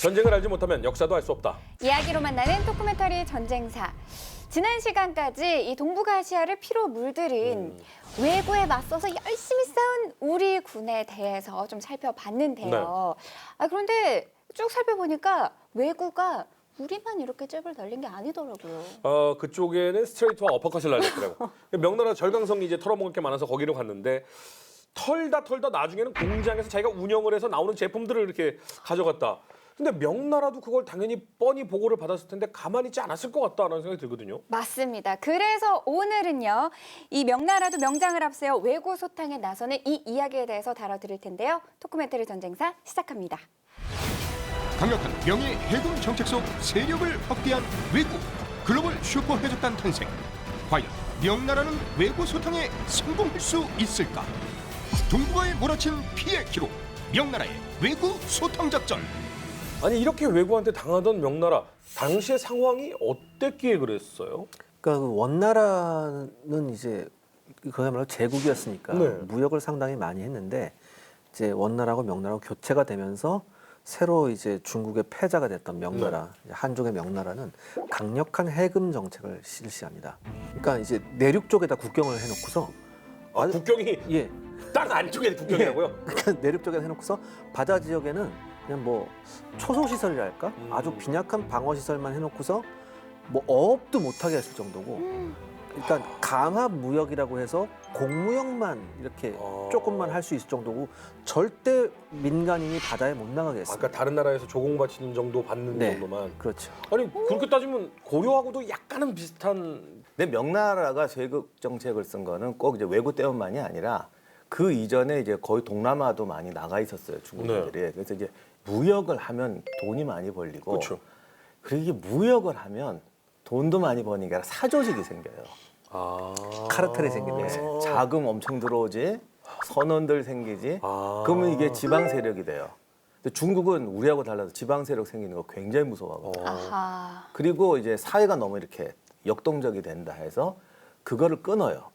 전쟁을 알지 못하면 역사도 알 수 없다. 이야기로 만나는 토크멘터리 전쟁사. 지난 시간까지 이 동북아시아를 피로 물들인 왜구에 맞서서 열심히 싸운 우리 군에 대해서 좀 살펴봤는데요. 그런데 쭉 살펴보니까 왜구가 우리만 이렇게 잽을 날린 게 아니더라고요. 그쪽에는 스트레이트와 어퍼컷을 날렸더라고. 명나라 절강성이 이제 털어먹을 게 많아서 거기로 갔는데 털다 나중에는 공장에서 자기가 운영을 해서 나오는 제품들을 이렇게 가져갔다. 근데 명나라도 그걸 당연히 뻔히 보고를 받았을 텐데 가만히 있지 않았을 것 같다라는 생각이 들거든요. 맞습니다. 그래서 오늘은요, 이 명나라도 명장을 앞세워 왜구 소탕에 나서는 이 이야기에 대해서 다뤄드릴 텐데요. 토크멘터리 전쟁사 시작합니다. 강력한 명예 해군 정책 속 세력을 확대한 왜구 글로벌 슈퍼 해적단 탄생. 과연 명나라는 왜구 소탕에 성공할 수 있을까? 동북아에 몰아친 피해 기록. 명나라의 왜구 소탕 작전. 아니 이렇게 왜구한테 당하던 명나라 당시의 상황이 어땠기에 그랬어요? 그러니까 그 원나라는 이제 그야말로 제국이었으니까 네. 무역을 상당히 많이 했는데 이제 원나라하고 명나라하고 교체가 되면서 새로 이제 중국의 패자가 됐던 명나라, 한족의 명나라는 강력한 해금 정책을 실시합니다. 그러니까 이제 내륙 쪽에다 국경을 해놓고서 국경이 예, 딱 안쪽에 국경이라고요? 그러니까 내륙 쪽에 해놓고서 바다 지역에는 그냥 뭐 초소 시설이랄까 아주 빈약한 방어 시설만 해놓고서 뭐 어업도 못하게 했을 정도고. 그러니까 강압 무역이라고 해서 공무역만 이렇게 조금만 할 수 있을 정도고 절대 민간인이 바다에 못 나가게 했어요. 아까 다른 나라에서 조공 바치는 정도 받는 네. 정도만. 그렇죠. 아니 그렇게 따지면 고려하고도 약간은 비슷한. 근데 명나라가 쇄국 정책을 쓴 거는 꼭 이제 왜구 때문만이 아니라 그 이전에 이제 거의 동남아도 많이 나가 있었어요, 중국인들이. 그래서 이제 무역을 하면 돈이 많이 벌리고, 그렇죠. 그리고 이게 무역을 하면 돈도 많이 버는 게 아니라 사조직이 생겨요. 카르텔이 생기는 네, 거죠. 자금 엄청 들어오지, 선원들 생기지, 그러면 이게 지방 세력이 돼요. 근데 중국은 우리하고 달라서 지방 세력 생기는 거 굉장히 무서워하거든요. 아하. 그리고 이제 사회가 너무 이렇게 역동적이 된다 해서 그거를 끊어요.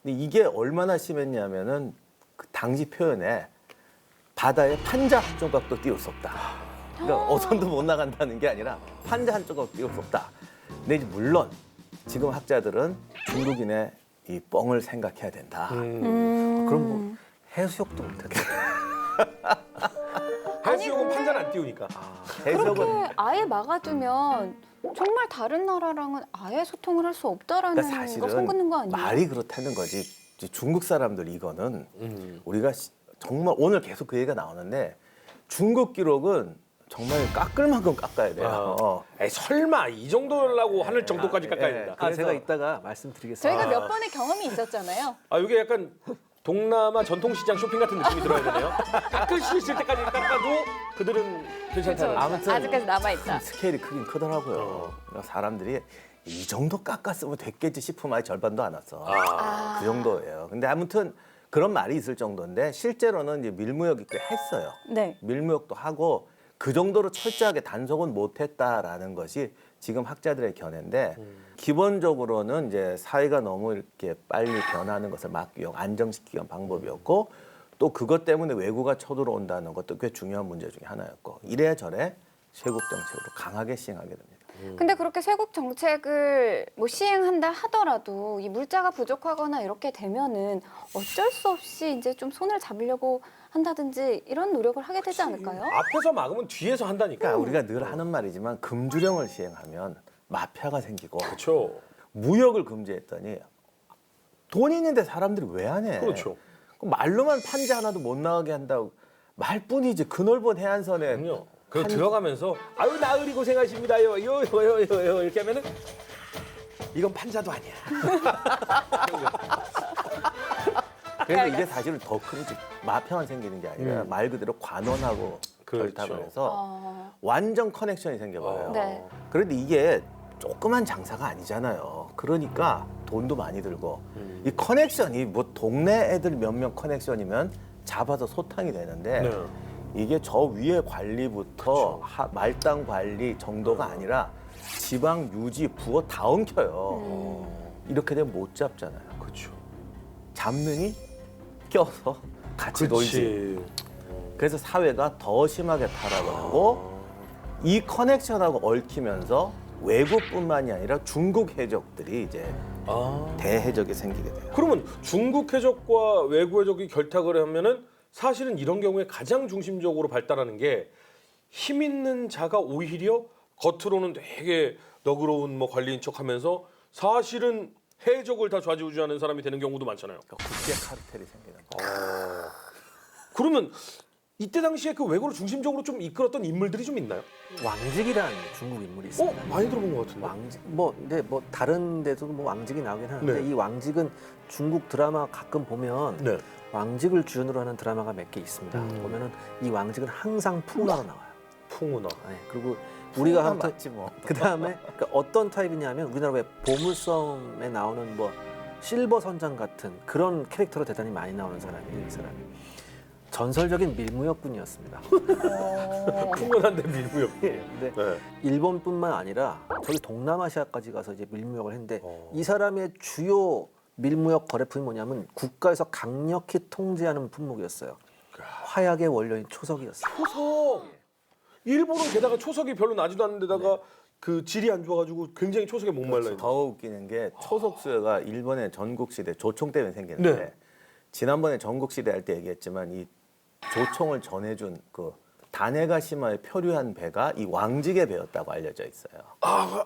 근데 이게 얼마나 심했냐면은 그 당시 표현에 바다에 판자 한 조각도 띄울 수 없다. 그러니까 어선도 못 나간다는 게 아니라 판자 한 조각 띄울 수 없다. 근데 이제 물론 지금 학자들은 중국인의 이 뻥을 생각해야 된다. 그럼 뭐 해수욕도 못했다. 해수욕은 판자는 안 띄우니까. 해석은 그렇게 아예 막아두면 정말 다른 나라랑은 아예 소통을 할 수 없다라는 그러니까 거 선긋는 거 사실은 아니에요? 말이 그렇다는 거지. 이제 중국 사람들 이거는 우리가 정말 오늘 계속 그 얘기가 나오는데 중국 기록은 정말 깎을 만큼 깎아야 돼요. 에이, 설마 이 정도라고 하늘 정도까지 깎아야 된다. 아, 제가 이따가 말씀드리겠습니다. 저희가 몇 번의 경험이 있었잖아요. 이게 약간 동남아 전통시장 쇼핑 같은 느낌이 들어야 되네요. 깎을 수 있을 때까지 깎아도 그들은 괜찮다는. 아무튼 아직까지 남아있다. 스케일이 크긴 크더라고요. 그러니까 사람들이 이 정도 깎았으면 됐겠지 싶으면 아예 절반도 안 왔어. 그 정도예요. 근데 아무튼 그런 말이 있을 정도인데 실제로는 이제 밀무역 꽤 했어요. 네. 밀무역도 하고 그 정도로 철저하게 단속은 못했다라는 것이 지금 학자들의 견해인데 기본적으로는 이제 사회가 너무 이렇게 빨리 변하는 것을 막기 위한 안정시키기 위한 방법이었고 또 그것 때문에 왜구가 쳐들어온다는 것도 꽤 중요한 문제 중에 하나였고 이래저래 쇄국 정책으로 강하게 시행하게 됩니다. 근데 그렇게 쇄국 정책을 뭐 시행한다 하더라도 이 물자가 부족하거나 이렇게 되면은 어쩔 수 없이 이제 좀 손을 잡으려고 한다든지 이런 노력을 하게 되지 않을까요? 앞에서 막으면 뒤에서 한다니까. 그러니까 우리가 늘 하는 말이지만 금주령을 시행하면 마피아가 생기고 그렇죠. 무역을 금지했더니 돈 있는데 사람들이 왜 안 해? 그렇죠. 그럼 말로만 판자 하나도 못 나가게 한다고 말뿐이지 그 넓은 해안선에 그럼요. 그 들어가면서 아유 나으리 고생하십니다요. 요 이렇게 하면은 이건 판자도 아니야. 그래서 이게 사실은 더 큰 마피아만 생기는 게 아니라 말 그대로 관원하고 그렇죠. 결탁을 해서 완전 커넥션이 생겨버려요. 네. 그런데 이게 조그만 장사가 아니잖아요. 그러니까 돈도 많이 들고 이 커넥션이 뭐 동네 애들 몇 명 커넥션이면 잡아서 소탕이 되는데 네. 이게 저 위에 관리부터 말단 관리 정도가 아니라 지방 유지 부어 다 엉켜요. 이렇게 되면 못 잡잖아요. 그렇죠. 잡느니 껴서 같이 놀지. 그렇지. 그래서 사회가 더 심하게 타락을 하고 이 커넥션하고 얽히면서 외국뿐만이 아니라 중국 해적들이 이제 대해적이 생기게 돼요. 그러면 중국 해적과 외국 해적이 결탁을 하면은 사실은 이런 경우에 가장 중심적으로 발달하는 게 힘 있는 자가 오히려 겉으로는 되게 너그러운 뭐 관리인 척하면서 사실은 해적을 다 좌지우지하는 사람이 되는 경우도 많잖아요. 국제 카르텔이 생기는 거예요. 그러면 이때 당시에 그 외국을 중심적으로 좀 이끌었던 인물들이 좀 있나요? 왕직이라는 중국 인물이 있습니다. 많이 들어본 것 같은데. 왕직 근데 뭐 다른 데도 뭐 왕직이 나오긴 하는데 네. 이 왕직은 중국 드라마 가끔 보면 네. 왕직을 주연으로 하는 드라마가 몇 개 있습니다. 보면은 이 왕직은 항상 풍나로 나와요. 풍우나. 네, 그리고 우리가 한 맞지 뭐. 그 다음에 그러니까 어떤 타입이냐면 우리나라 왜 보물섬에 나오는 뭐 실버 선장 같은 그런 캐릭터로 대단히 많이 나오는 사람이에요. 이 사람이 전설적인 밀무역군이었습니다. 풍운한데 밀무역. 근데 네. 일본뿐만 아니라 저기 동남아시아까지 가서 이제 밀무역을 했는데 어. 이 사람의 주요 밀무역 거래품이 뭐냐면 국가에서 강력히 통제하는 품목이었어요. 화약의 원료인 초석이었어요. 초석. 일본은 게다가 초석이 별로 나지도 않는데다가 네. 그 질이 안 좋아가지고 굉장히 초석에 목말라 있는. 더 웃기는 게 초속 수요가 일본의 전국시대 조총 때문에 생겼는데 네. 지난번에 전국시대 할 때 얘기했지만 이 조총을 전해준 그 다네가시마에 표류한 배가 이 왕직의 배였다고 알려져 있어요. 아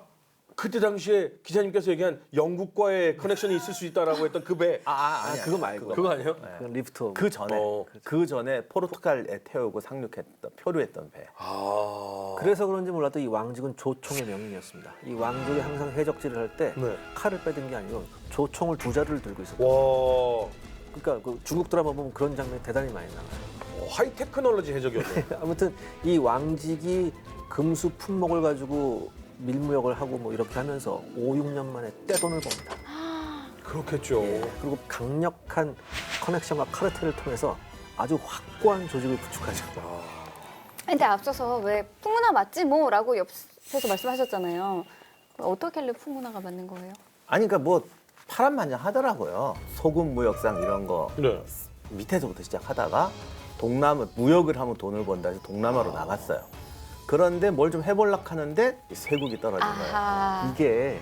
그때 당시에 기자님께서 얘기한 영국과의 커넥션이 있을 수 있다라고 했던 그 배. 아니야. 그거 말고. 그거 아니에요? 그건 리프트. 그 전에 어. 그 전에 포르투갈에 태우고 상륙했던 표류했던 배. 아. 그래서 그런지 몰라도 이 왕직은 조총의 명인이었습니다. 이 왕직이 항상 해적질을 할 때 네. 칼을 빼든 게 아니고 조총을 두 자루를 들고 있었어요. 와. 그러니까 그 중국 드라마 보면 그런 장면이 대단히 많이 나와요. 하이테크놀로지 해적이었네요. 아무튼 이 왕직이 금수 품목을 가지고 밀무역을 하고 뭐 이렇게 하면서 5, 6년 만에 떼돈을 법니다. 그렇겠죠. 그리고 강력한 커넥션과 카르텔을 통해서 아주 확고한 조직을 구축하죠. 근데 앞서서 왜 풍문화 맞지 뭐라고 옆에서 말씀하셨잖아요. 어떻게 하길래 풍문화가 맞는 거예요? 아니 그러니까 뭐 파란만장하더라고요. 소금 무역상 이런 거 네. 밑에서부터 시작하다가 동남아 무역을 하면 돈을 번다 해서 동남아로 나갔어요. 그런데 뭘 좀 해보려고 하는데 세국이 떨어진 거예요. 아하. 이게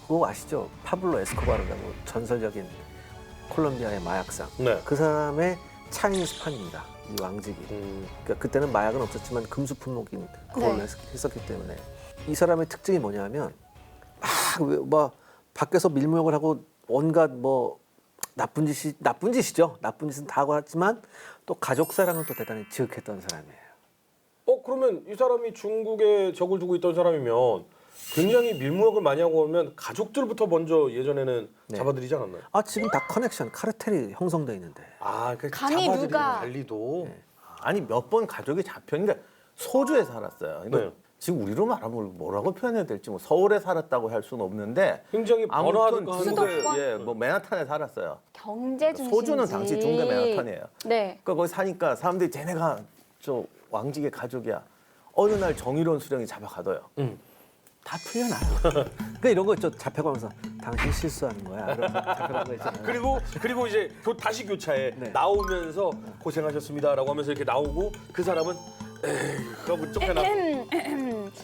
그거 아시죠? 파블로 에스코바르라고 전설적인 콜롬비아의 마약상. 네. 그 사람의 차이니스판입니다. 이 왕직이. 그러니까 그때는 마약은 없었지만 금수 품목인 그걸로 네. 했었기 때문에 이 사람의 특징이 뭐냐면 막 밖에서 밀무역을 하고 온갖 뭐 나쁜 짓이죠. 나쁜 짓은 다 하고 하지만 또 가족 사랑은 또 대단히 지극했던 사람이에요. 그러면 이 사람이 중국에 적을 두고 있던 사람이면 굉장히 밀무역을 많이 하고 오면 가족들부터 먼저 예전에는 네. 잡아들이지 않았나요? 지금 다 커넥션, 카르텔이 형성돼 있는데. 그 감히 잡아들이는 누가- 관리도. 아니 몇 번 가족이 잡혔는데 소주에 살았어요. 그러니까 네. 지금 우리로 말하면 뭐라고 표현해야 될지 뭐 서울에 살았다고 할 수는 없는데 굉장히 아무튼 번화하고 중국에 수도권? 뭐 맨하탄에 살았어요. 경제 중심지. 소주는 당시 중국의 맨하탄이에요. 네. 그러니까 거기 사니까 사람들이 쟤네가 저 왕직의 가족이야. 어느 날 정의로운 수령이 잡아가둬요. 다 풀려나요. 그러니까 이런 거 있죠. 잡혀가면서 당신 실수하는 거야. 이러면서 잡혀간 거 있잖아요. 그리고 이제 다시 교차에 네. 나오면서 고생하셨습니다라고 하면서 이렇게 나오고 그 사람은 에이 하고 쫓겨나고. 아니,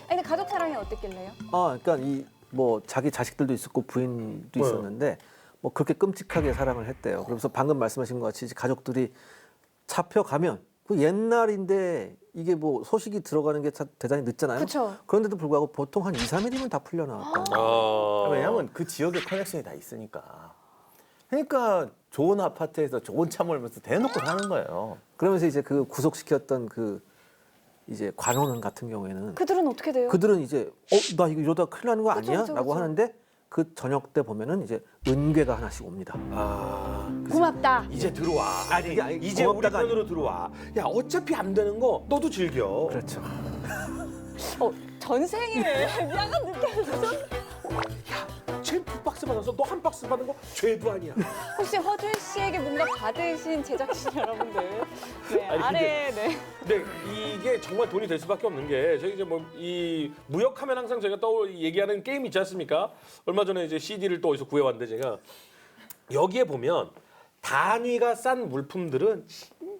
근데 가족 사랑이 어땠길래요? 그러니까 이 뭐 자기 자식들도 있었고 부인도 있었는데 뭐 그렇게 끔찍하게 사랑을 했대요. 그러면서 방금 말씀하신 것 같이 이제 가족들이 잡혀가면 그 옛날인데 이게 뭐 소식이 들어가는 게 대단히 늦잖아요. 그쵸. 그런데도 불구하고 보통 한 2, 3일이면 다 풀려나왔다는 거예요. 왜냐하면 그 지역에 커넥션이 다 있으니까. 그러니까 좋은 아파트에서 좋은 차 몰면서 대놓고 사는 거예요. 그러면서 이제 그 구속시켰던 그 이제 관원은 같은 경우에는 그들은 어떻게 돼요? 그들은 이제 나 이거 이러다 큰일 나는 거 그쵸, 아니야? 그쵸, 라고 그쵸. 하는데 그 저녁 때 보면은 이제 은괴가 하나씩 옵니다. 고맙다. 이제 들어와. 그게 아니, 이제 우리 고맙다가 편으로 들어와. 야 어차피 안 되는 거 너도 즐겨. 그렇죠. 전생에 약간 느껴졌어. 챔프 박스 받아서 너 한 박스 받은 거 죄도 아니야. 혹시 허준 씨에게 뭔가 받으신 제작진 여러분들. 네, 아니, 아래 네. 근데 이게 정말 돈이 될 수밖에 없는 게 저희 이제 뭐 이 무역하면 항상 저희가 얘기하는 게임 있지 않습니까? 얼마 전에 이제 CD를 또 어디서 구해왔는데 제가 여기에 보면 단위가 싼 물품들은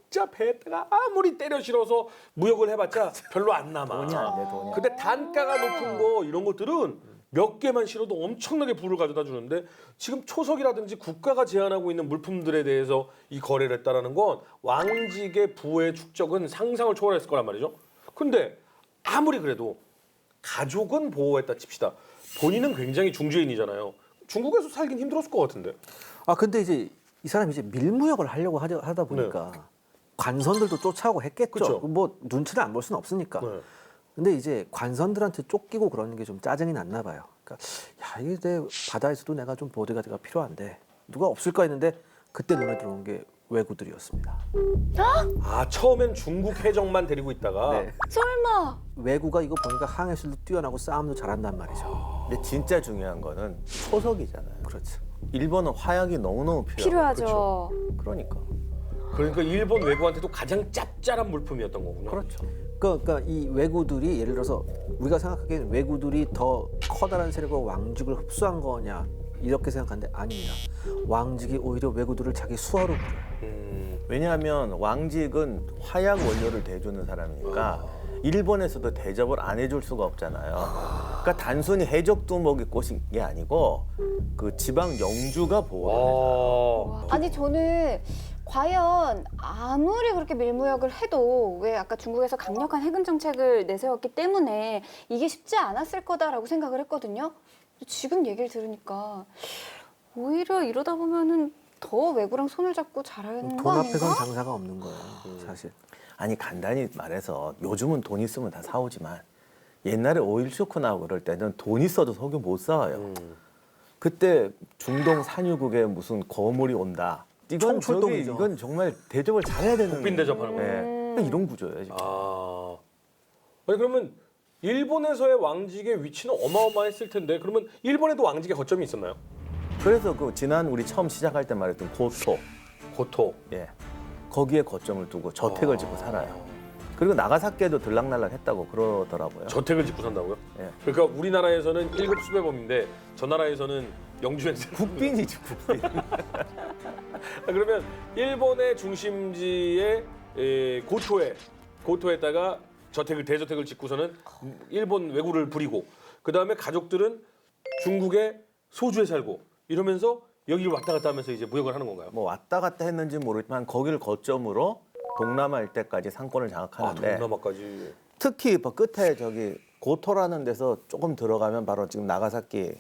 진짜 배에다가 아무리 때려 실어서 무역을 해봤자 별로 안 남아. 돈이 안 돼, 돈이. 근데 단가가 높은 거 이런 것들은 몇 개만 실어도 엄청나게 부를 가져다 주는데 지금 초석이라든지 국가가 제한하고 있는 물품들에 대해서 이 거래를 했다라는 건 왕직의 부의 축적은 상상을 초월했을 거란 말이죠. 근데 아무리 그래도 가족은 보호했다 칩시다. 본인은 굉장히 중죄인이잖아요. 중국에서 살긴 힘들었을 것 같은데. 아 근데 이제 이 사람이 이제 밀무역을 하려고 하다 보니까 관선들도 쫓아오고 했겠죠. 그쵸. 뭐 눈치를 안 볼 수는 없으니까. 네. 근데 이제 관선들한테 쫓기고 그러는 게 좀 짜증이 났나 봐요. 그러니까 야 이게 내 바다에서도 내가 좀 보디가드가 필요한데 누가 없을까 했는데 그때 눈에 들어온 게 왜구들이었습니다. 아 처음엔 중국 해적만 데리고 있다가 네. 설마. 왜구가 이거 보니까 항해술도 뛰어나고 싸움도 잘한단 말이죠. 근데 진짜 중요한 거는 초석이잖아요. 그렇죠. 일본은 화약이 너무너무 필요하죠. 그러니까. 그러니까 일본 외국한테도 가장 짭짤한 물품이었던 거군요. 그렇죠. 그러니까 이 왜구들이 예를 들어서 우리가 생각하기에는 왜구들이 더 커다란 세력으로 왕직을 흡수한 거냐 이렇게 생각하는데 아닙니다. 왕직이 오히려 왜구들을 자기 수하로 부려요. 왜냐하면 왕직은 화약 원료를 대주는 사람이니까 일본에서도 대접을 안 해줄 수가 없잖아요. 그러니까 단순히 해적도 먹일 곳인 게 아니고 그 지방 영주가 보호를 해줘요. 와. 아니 저는 과연 아무리 그렇게 밀무역을 해도 왜 아까 중국에서 강력한 해금 정책을 내세웠기 때문에 이게 쉽지 않았을 거다라고 생각을 했거든요. 근데 지금 얘기를 들으니까 오히려 이러다 보면은 더 외구랑 손을 잡고 잘하는 돈 거 앞에선 아닌가? 장사가 없는 거예요, 사실. 아니 간단히 말해서 요즘은 돈 있으면 다 사오지만 옛날에 오일 쇼크 나고 그럴 때는 돈 있어도 석유 못 사와요. 그때 중동 산유국에 무슨 거물이 온다. 이건 총출동이죠. 이건 정말 대접을 잘해야 되는 국빈 대접하는 거예요. 그러니까 이런 구조예요. 지금. 아. 아니 그러면 일본에서의 왕직의 위치는 어마어마했을 텐데 그러면 일본에도 왕직의 거점이 있었나요? 그래서 그 지난 우리 처음 시작할 때 말했던 고토, 고토. 예, 거기에 거점을 두고 저택을 짓고 살아요. 그리고 나가사키에도 들락날락했다고 그러더라고요. 저택을 짓고 산다고요? 예. 그러니까 우리나라에서는 1급 수배범인데 저 나라에서는 영주행세. 국빈이지 국빈. 그러면 일본의 중심지의 고토에다가 대저택을 짓고서는 일본 왜구를 부리고 그 다음에 가족들은 중국의 소주에 살고 이러면서 여기를 왔다 갔다 하면서 이제 무역을 하는 건가요? 뭐 왔다 갔다 했는지 모르지만 거기를 거점으로 동남아 일대까지 상권을 아 장악하는데 동남아까지. 특히 뭐 끝에 저기 고토라는 데서 조금 들어가면 바로 지금 나가사키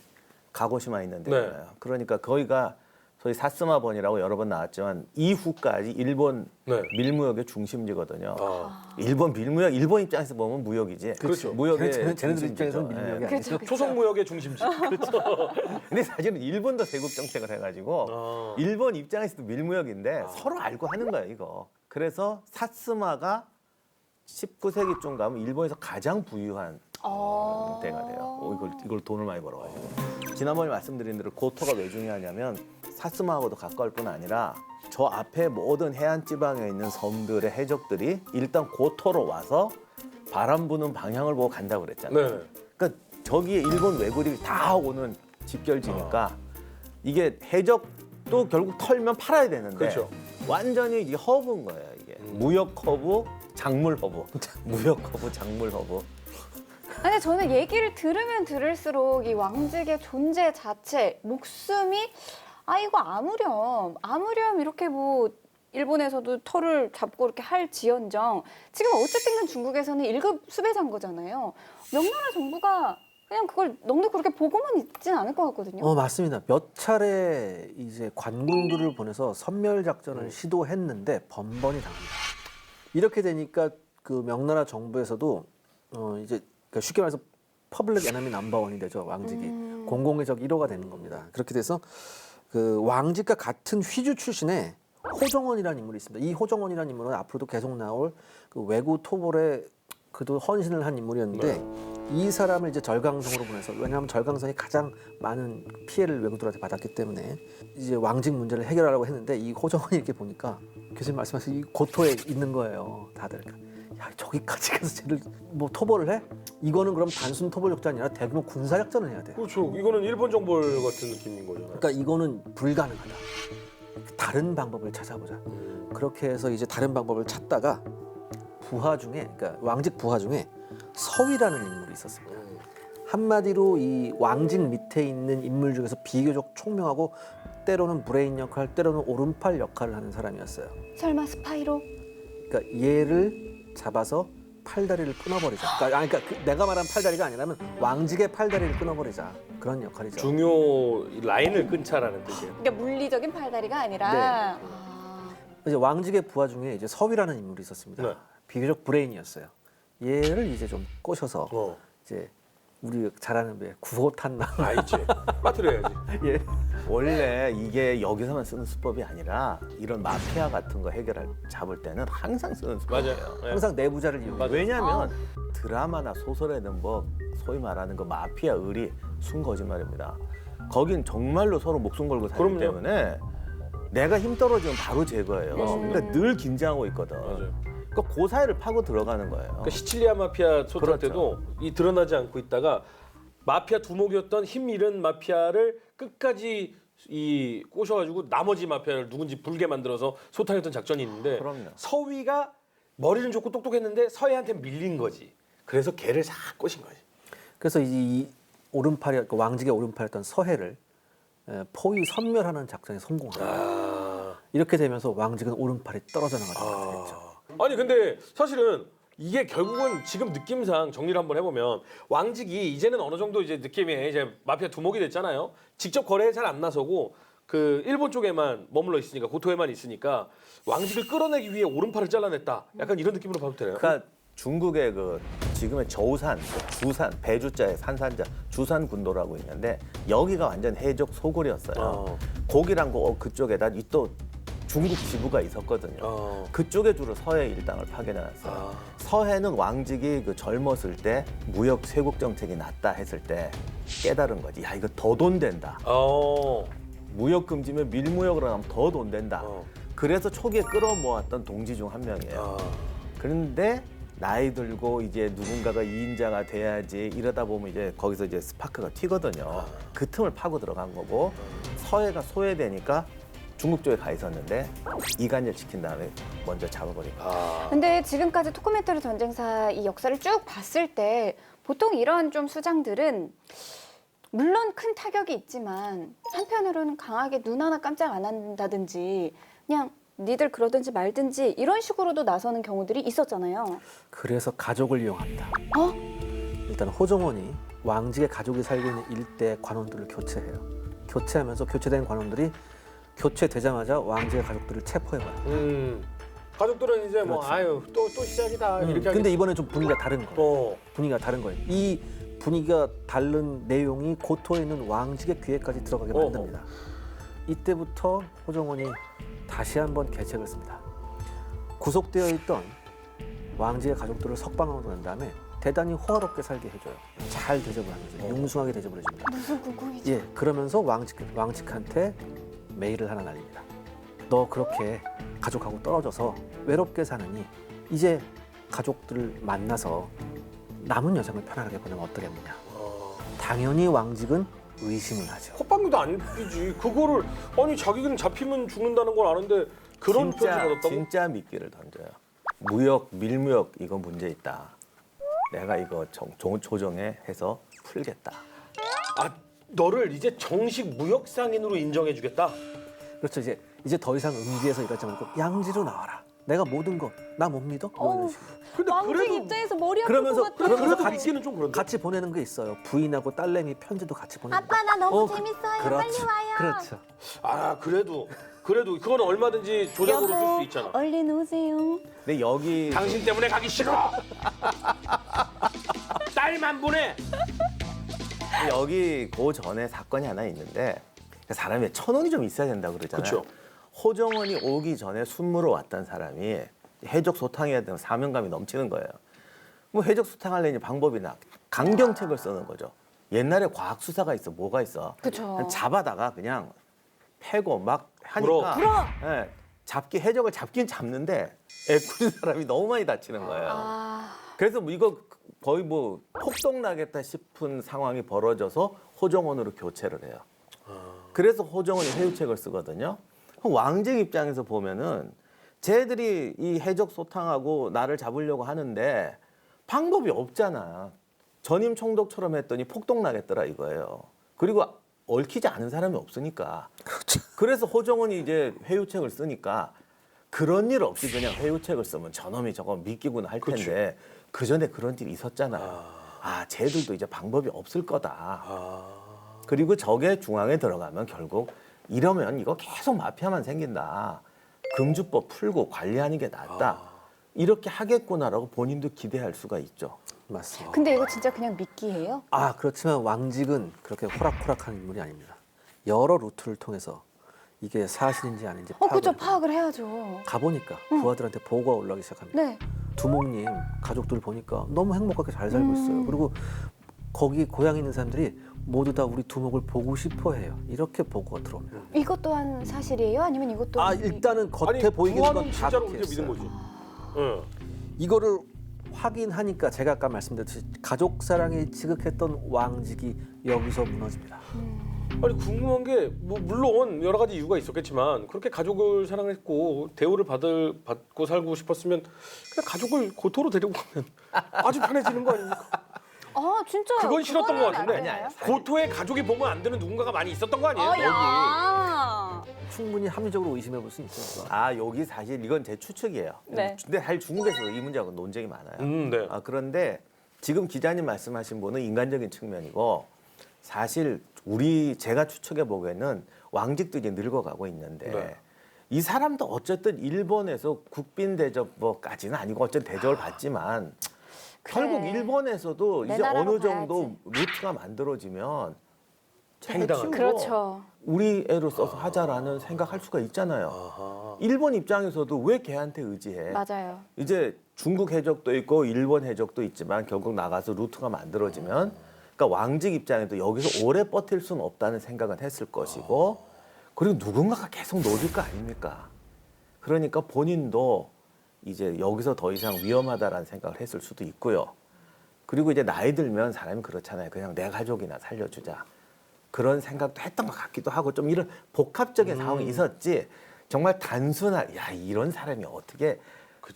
가고시마 있는 데잖아요. 그러니까 거기가 소위 사스마번이라고 여러 번 나왔지만 이후까지 일본 네. 밀무역의 중심지거든요. 아. 일본 밀무역 일본 입장에서 보면 무역이지. 그렇죠. 무역의 쟤네들 중심지죠. 입장에서는 밀무역이 예. 아니죠. 초속 무역의 중심지. 그렇죠. 근데 사실은 일본도 세국 정책을 해가지고 아. 일본 입장에서도 밀무역인데 서로 알고 하는 거예요 이거. 그래서 사스마가 19세기쯤 가면 일본에서 가장 부유한 때가 돼요. 이걸 돈을 많이 벌어가지고. 지난번에 말씀드린 대로 고토가 왜 중요하냐면 사스마하고도 가까울 뿐 아니라 저 앞에 모든 해안 지방에 있는 섬들의 해적들이 일단 고토로 와서 바람 부는 방향을 보고 간다고 그랬잖아요. 네. 그러니까 저기에 일본 왜구들이 다 오는 집결지니까 이게 해적도 결국 털면 팔아야 되는데 그렇죠. 완전히 이게 허브인 거예요. 이게 무역 허브, 작물 허브, 무역 허브, 작물 허브. 아니 저는 얘기를 들으면 들을수록 이 왕직의 존재 자체, 목숨이 이거 아무렴 이렇게 뭐 일본에서도 털을 잡고 이렇게 할 지연정 지금 어쨌든 중국에서는 1급 수배자인 거잖아요. 명나라 정부가 그냥 그걸 넉넉히 그렇게 보고만 있진 않을 것 같거든요. 맞습니다. 몇 차례 이제 관군들을 보내서 선멸 작전을 시도했는데 번번이 당합니다. 이렇게 되니까 그 명나라 정부에서도 이제 그러니까 쉽게 말해서 퍼블릭 에너미 넘버원이 되죠. 왕직이 공공의 적 1호가 되는 겁니다. 그렇게 돼서 그 왕직과 같은 휘주 출신의 호정원이라는 인물이 있습니다. 이 호정원이라는 인물은 앞으로도 계속 나올 그 왜구 토벌에 그도 헌신을 한 인물이었는데 이 사람을 이제 절강성으로 보내서 왜냐하면 절강성이 가장 많은 피해를 왜구들한테 받았기 때문에 이제 왕직 문제를 해결하려고 했는데 이 호정원이 이렇게 보니까 교수님 말씀하신 이 고토에 있는 거예요. 다들. 야 저기까지 가서 쟤를 뭐 토벌을 해? 이거는 그럼 단순 토벌 작전이 아니라 대규모 군사 작전을 해야 돼요. 그렇죠. 이거는 일본 정벌 같은 느낌인 거잖아요. 그러니까 이거는 불가능하다. 다른 방법을 찾아보자. 그렇게 해서 이제 다른 방법을 찾다가 부하 중에, 그러니까 왕직 부하 중에 서위라는 인물이 있었습니다. 한마디로 이 왕직 밑에 있는 인물 중에서 비교적 총명하고 때로는 브레인 역할, 때로는 오른팔 역할을 하는 사람이었어요. 설마 스파이로? 그러니까 얘를 잡아서 팔다리를 끊어버리자. 그러니까 내가 말한 팔다리가 아니라면 왕직의 팔다리를 끊어버리자. 그런 역할이죠. 중요 라인을 끊자라는 뜻이에요. 그러니까 물리적인 팔다리가 아니라. 네. 아, 이제 왕직의 부하 중에 이제 서위라는 인물이 있었습니다. 네. 비교적 브레인이었어요. 얘를 이제 좀 꼬셔서 이제 우리 잘 아는 배 구호탄나. 알지. 빠뜨려야지. 예. 원래 이게 여기서만 쓰는 수법이 아니라 이런 마피아 같은 거 잡을 때는 항상 쓰는 수법이에요. 맞아요. 네. 항상 내부자를 이용해. 왜냐하면 드라마나 소설에는 뭐 소위 말하는 그 마피아 을이 순거짓말입니다. 거긴 정말로 서로 목숨 걸고 살기 그럼요. 때문에 내가 힘 떨어지면 바로 제거해요. 그러니까 늘 긴장하고 있거든. 맞아요. 그러니까 그 사이를 파고 들어가는 거예요. 그러니까 시칠리아 마피아 소설 그렇죠. 때도 이 드러나지 않고 있다가 마피아 두목이었던 힘 잃은 마피아를 끝까지 이 꼬셔가지고 나머지 마피아를 누군지 불게 만들어서 소탕했던 작전이 있는데 그럼요. 서위가 머리는 좋고 똑똑했는데 서해한테 밀린 거지. 그래서 걔를 싹 꼬신 거지. 그래서 이 오른팔이 그 왕직의 오른팔이었던 서해를 포위 섬멸하는 작전에 성공합니다. 이렇게 되면서 왕직은 오른팔이 떨어져 나가게 되겠죠. 아니 근데 사실은 이게 결국은 지금 느낌상 정리를 한번 해보면 왕직이 이제는 어느 정도 이제 느낌에 이제 마피아 두목이 됐잖아요. 직접 거래에 잘 안 나서고 그 일본 쪽에만 머물러 있으니까 고토에만 있으니까 왕직을 끌어내기 위해 오른팔을 잘라냈다. 약간 이런 느낌으로 봐도 되나요? 그러니까 중국의 그 지금의 저우산, 주산, 배주자의 산산자, 주산 군도라고 있는데 여기가 완전 해적 소굴이었어요. 거기랑 그쪽에다 또 중국 지부가 있었거든요. 그쪽에 주로 서해 일당을 파견해놨어요. 서해는 왕직이 그 젊었을 때 무역 쇄국 정책이 낫다 했을 때 깨달은 거지. 야 이거 더 돈 된다. 무역 금지면 밀무역으로 하면 더 돈 된다. 그래서 초기에 끌어모았던 동지 중 한 명이에요. 그런데 나이 들고 이제 누군가가 2인자가 돼야지 이러다 보면 이제 거기서 이제 스파크가 튀거든요. 그 틈을 파고 들어간 거고 서해가 소외되니까 중국 쪽에 가 있었는데 이간질 시킨 다음에 먼저 잡아버린 거예요. 근데 지금까지 토크멘터리 전쟁사 이 역사를 쭉 봤을 때 보통 이런 좀 수장들은 물론 큰 타격이 있지만 한편으로는 강하게 눈 하나 깜짝 안 한다든지 그냥 니들 그러든지 말든지 이런 식으로도 나서는 경우들이 있었잖아요. 그래서 가족을 이용합니다. 어? 일단 호정원이 왕직의 가족이 살고 있는 일대 관원들을 교체해요. 교체하면서 교체된 관원들이 교체되자마자 왕직의 가족들을 체포해봐요. 가족들은 이제 뭐 그렇죠. 아유 또 시작이다 이렇게 근데 하겠지. 이번엔 좀 분위기가 다른 거예요. 분위기가 다른 거예요. 이 분위기가 다른 내용이 고토에 있는 왕직의 귀에까지 들어가게 만듭니다. 이때부터 호정원이 다시 한번 계책을 씁니다. 구속되어 있던 왕직의 가족들을 석방으로 보낸 다음에 대단히 호화롭게 살게 해줘요. 잘 대접을 하면서 융숭하게 대접을 해줍니다. 무슨 궁금이지? 예, 그러면서 왕직한테 메일을 하나 날립니다. 너 그렇게 가족하고 떨어져서 외롭게 사느니 이제 가족들을 만나서 남은 여생을 편안하게 보내면 어떠겠느냐. 당연히 왕직은 의심을 하죠. 콧방귀도 안 끼지. 그거를 아니 자기는 잡히면 죽는다는 걸 아는데 그런 편지 받았다고? 진짜 미끼를 던져요. 무역, 밀무역 이거 문제 있다. 내가 이거 조정에 해서 풀겠다. 아 너를 이제 정식 무역 상인으로 인정해주겠다. 그렇죠. 이제 더 이상 음지에서 이러지 말고 양지로 나와라. 내가 모든 거 나 못 믿어? 뭐 이런 식으로. 근데 왕직 그래도 입장에서 머리 아플 그러면서 것 같아. 그래도 같이- 믿기는 좀 그런데. 같이 보내는 게 있어요. 부인하고 딸내미 편지도 같이 보내는 아빠 나 너무 거. 재밌어요. 그렇죠. 빨리 와요. 그렇죠. 아 그래도 그건 얼마든지 조작으로 쓸 수 있잖아. 얼른 오세요. 근데 여기 당신 때문에 가기 싫어. 딸만 보내. 여기 그 전에 사건이 하나 있는데 사람이 천운이 좀 있어야 된다고 그러잖아요. 그쵸. 호정원이 오기 전에 순무로 왔던 사람이 해적 소탕해야 되는 사명감이 넘치는 거예요. 뭐 해적 소탕하려니 방법이나 강경책을 쓰는 거죠. 옛날에 과학 수사가 있어 뭐가 있어. 그쵸. 그냥 잡아다가 그냥 패고 막 하니까 예, 해적을 잡긴 잡는데 애꾸는 사람이 너무 많이 다치는 거예요. 아, 그래서 뭐 이거 거의 뭐 폭동 나겠다 싶은 상황이 벌어져서 호정원으로 교체를 해요. 그래서 호정원이 회유책을 쓰거든요. 왕직 입장에서 보면은 쟤들이 이 해적 소탕하고 나를 잡으려고 하는데 방법이 없잖아. 전임 총독처럼 했더니 폭동 나겠더라 이거예요. 그리고 얽히지 않은 사람이 없으니까. 그래서 호정은이 이제 회유책을 쓰니까 그런 일 없이 그냥 회유책을 쓰면 저놈이 저거 믿기구나 할 텐데 그 전에 그런 일이 있었잖아요. 쟤들도 이제 방법이 없을 거다. 그리고 저게 중앙에 들어가면 결국 이러면 이거 계속 마피아만 생긴다. 금주법 풀고 관리하는 게 낫다. 이렇게 하겠구나라고 본인도 기대할 수가 있죠. 맞습니다. 근데 이거 진짜 그냥 미끼예요? 그렇지만 왕직은 그렇게 호락호락한 인물이 아닙니다. 여러 루트를 통해서 이게 사실인지 아닌지 그죠. 파악을 파악을 해야죠. 가보니까 부하들한테 보고가 올라오기 시작합니다. 네. 두목님 가족들 보니까 너무 행복하게 잘 살고 있어요. 그리고 거기 고향에 있는 사람들이 모두 다 우리 두목을 보고 싶어해요. 이렇게 보고가 들어옵니다. 이것 또한 사실이에요? 아니면 이것도 일단은 겉에 아니 보이기는 부하는 건다 진짜로 그렇게 그렇게 믿은 했어요. 거지. 응. 이거를 확인하니까 제가 아까 말씀드렸듯이 가족 사랑이 지극했던 왕직이 여기서 무너집니다. 아니 궁금한 게 뭐 물론 여러 가지 이유가 있었겠지만 그렇게 가족을 사랑했고 대우를 받고 살고 싶었으면 그냥 가족을 고토로 데리고 가면 아주 편해지는 거 아닙니까? 진짜. 그건 싫었던 것 같은데 아니에요? 고토에 가족이 보면 안 되는 누군가가 많이 있었던 거 아니에요? 야. 충분히 합리적으로 의심해 볼 수 있어요. 여기 사실 이건 제 추측이에요. 네. 근데 사실 중국에서 이 문제하고 논쟁이 많아요. 네. 그런데 지금 기자님 말씀하신 분은 인간적인 측면이고 사실 제가 추측해 보기에는 왕직도 이제 늙어가고 있는데 네. 이 사람도 어쨌든 일본에서 국빈 대접까지는 아니고 어쨌든 대접을 받지만 결국 일본에서도 내 이제 나라로 어느 정도 가야지. 루트가 만들어지면 행당하는 그렇죠. 우리 애로 써서 하자라는 생각할 수가 있잖아요. 일본 입장에서도 왜 걔한테 의지해? 맞아요. 이제 중국 해적도 있고 일본 해적도 있지만 결국 나가서 루트가 만들어지면 그러니까 왕직 입장에도 여기서 오래 버틸 수는 없다는 생각은 했을 것이고 그리고 누군가가 계속 노릴 거 아닙니까? 그러니까 본인도 이제 여기서 더 이상 위험하다라는 생각을 했을 수도 있고요. 그리고 이제 나이 들면 사람이 그렇잖아요. 그냥 내 가족이나 살려주자. 그런 생각도 했던 것 같기도 하고 좀 이런 복합적인 상황이 있었지 정말 단순한 이런 사람이 어떻게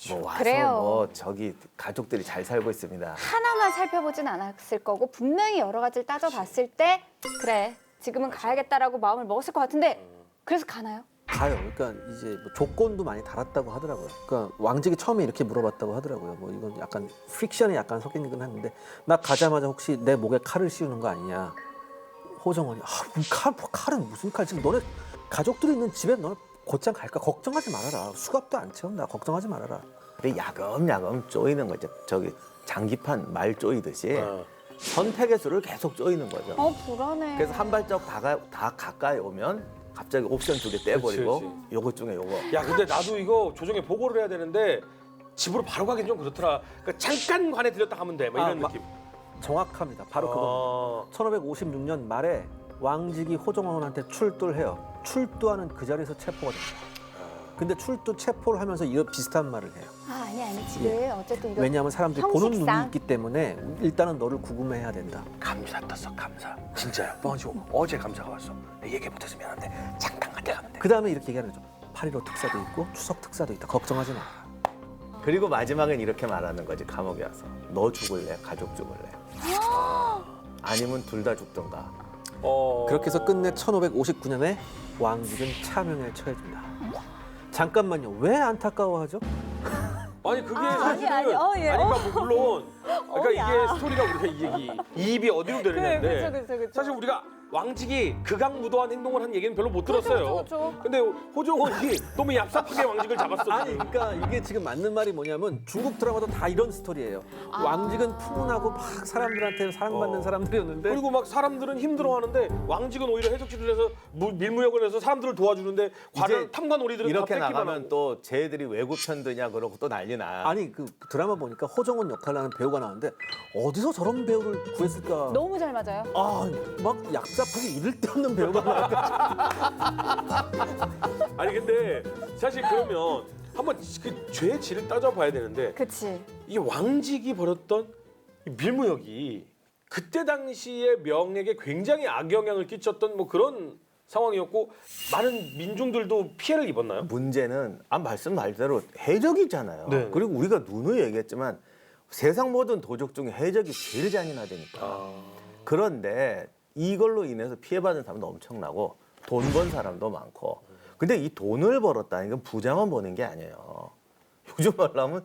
뭐 와서 그래요. 뭐 저기 가족들이 잘 살고 있습니다. 하나만 살펴보진 않았을 거고 분명히 여러 가지를 따져봤을 때 그래 지금은 가야겠다라고 마음을 먹었을 것 같은데 그래서 가나요? 가요. 그러니까 이제 뭐 조건도 많이 달았다고 하더라고요. 그러니까 왕직이 처음에 이렇게 물어봤다고 하더라고요. 뭐 이건 약간 픽션이 약간 섞인 건 했는데 나 가자마자 혹시 내 목에 칼을 씌우는 거 아니냐? 호정원이 칼은 무슨 칼? 지금 너네 가족들이 있는 집에 너네 곧장 갈까? 걱정하지 말아라. 수갑도 안 채운다. 걱정하지 말아라. 근데 야금야금 쪼이는 거죠. 저기 장기판 말 쪼이듯이 선택의 수를 계속 쪼이는 거죠. 불안해. 그래서 한 발짝 다 가까이 오면 갑자기 옵션 2개 떼버리고 그치. 요거 중에 요거. 야 근데 나도 이거 조정에 보고를 해야 되는데 집으로 바로 가긴 좀 그렇더라. 그러니까 잠깐 관에 들렸다 가면 돼. 막 이런 느낌. 정확합니다. 바로 그겁니다. 1556년 말에 왕직이 호정원한테 출두를 해요. 출두하는 그 자리에서 체포가 됩니다. 근데 출두 체포를 하면서 이런 비슷한 말을 해요. 아니 지금 어쨌든 이거 왜냐하면 사람들이 보는 형식상. 눈이 있기 때문에 일단은 너를 구금해야 된다. 감사 떴어 감사. 진짜야. 뻥치고 어제 감사가 왔어. 내 얘기 못해서 미안한데 잠깐 갔다 가면 돼. 그 다음에 이렇게 얘기하는 거죠. 8.15 특사도 있고 추석 특사도 있다. 걱정하지 마. 그리고 마지막엔 이렇게 말하는 거지 감옥에 와서 너 죽을래? 가족 죽을래? 아니면 둘 다 죽던가. 그렇게 해서 끝내 1559년에 왕직은 차명에 처해집니다. 잠깐만요. 왜 안타까워하죠? 아니 그게 아니, 사실은 아니, 예. 그러니까 뭐 물론 그러니까 야. 이게 스토리가 우리가 이입이 어디로 되느냐인데 그쵸. 사실 우리가 왕직이 극악무도한 행동을 한 얘기는 별로 못 들었어요. 그렇죠. 근데 호정원이 너무 얍삽하게 왕직을 잡았어. 아니, 그러니까 이게 지금 맞는 말이 뭐냐면 중국 드라마도 다 이런 스토리예요. 왕직은 푸근하고 막 사람들한테 사랑받는 사람들이었는데 그리고 막 사람들은 힘들어하는데 왕직은 오히려 해적질을 해서 밀무역을 해서 사람들을 도와주는데 이제 탐관오리들은 이렇게 다 뺏기만 나가면 하고. 또 쟤들이 외국 편드냐 그러고 또 난리나. 아니 그 드라마 보니까 호정원 역할을 하는 배우가 나왔는데 어디서 저런 배우를 구했을까? 너무 잘 맞아요. 막 얍삽하게 이를 데 없는 배우가 나왔다. 아니 근데 사실 그러면 한번 그 죄의 질을 따져봐야 되는데 그치. 이 왕직이 벌였던 이 밀무역이 그때 당시의 명예에 굉장히 악영향을 끼쳤던 뭐 그런 상황이었고 많은 민중들도 피해를 입었나요? 문제는 말씀 말대로 해적이잖아요. 네. 그리고 우리가 누누이 얘기했지만 세상 모든 도적 중에 해적이 제일 잔인하다니까. 그런데 이걸로 인해서 피해받은 사람도 엄청나고 돈 번 사람도 많고. 근데 이 돈을 벌었다는 건 부자만 버는 게 아니에요. 요즘 말로 하면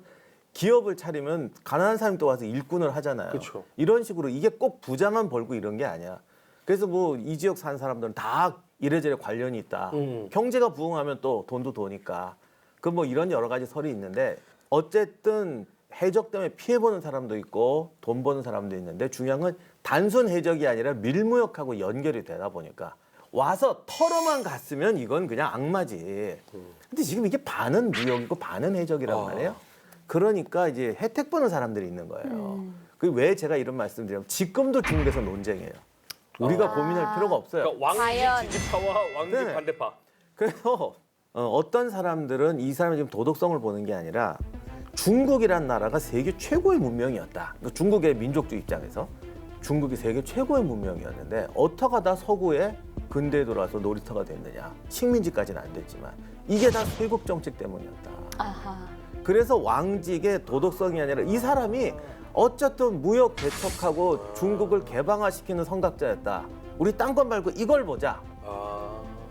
기업을 차리면 가난한 사람이 또 와서 일꾼을 하잖아요. 그쵸. 이런 식으로 이게 꼭 부자만 벌고 이런 게 아니야. 그래서 뭐 이 지역 사는 사람들은 다 이래저래 관련이 있다. 경제가 부흥하면 또 돈도 도니까. 그 뭐 이런 여러 가지 설이 있는데 어쨌든 해적 때문에 피해 보는 사람도 있고 돈 버는 사람도 있는데 중요한 건 단순 해적이 아니라 밀무역하고 연결이 되다 보니까 와서 털어만 갔으면 이건 그냥 악마지. 근데 지금 이게 반은 무역이고 반은 해적이란 말이에요. 그러니까 이제 혜택 보는 사람들이 있는 거예요. 그 왜 제가 이런 말씀드리냐면 지금도 중국에서 논쟁이에요. 우리가 고민할 필요가 없어요. 그러니까 왕지 과연. 지지파와 왕지 네. 반대파. 그래서 어떤 사람들은 이 사람이 지금 도덕성을 보는 게 아니라 중국이란 나라가 세계 최고의 문명이었다. 그러니까 중국의 민족주의 입장에서 중국이 세계 최고의 문명이었는데 어떻게 하다 서구에 근대에 돌아서 놀이터가 됐느냐. 식민지까지는 안 됐지만 이게 다 쇄국 정책 때문이었다. 아하. 그래서 왕직의 도덕성이 아니라 이 사람이 어쨌든 무역 개척하고 중국을 개방화시키는 선각자였다. 우리 딴 건 말고 이걸 보자.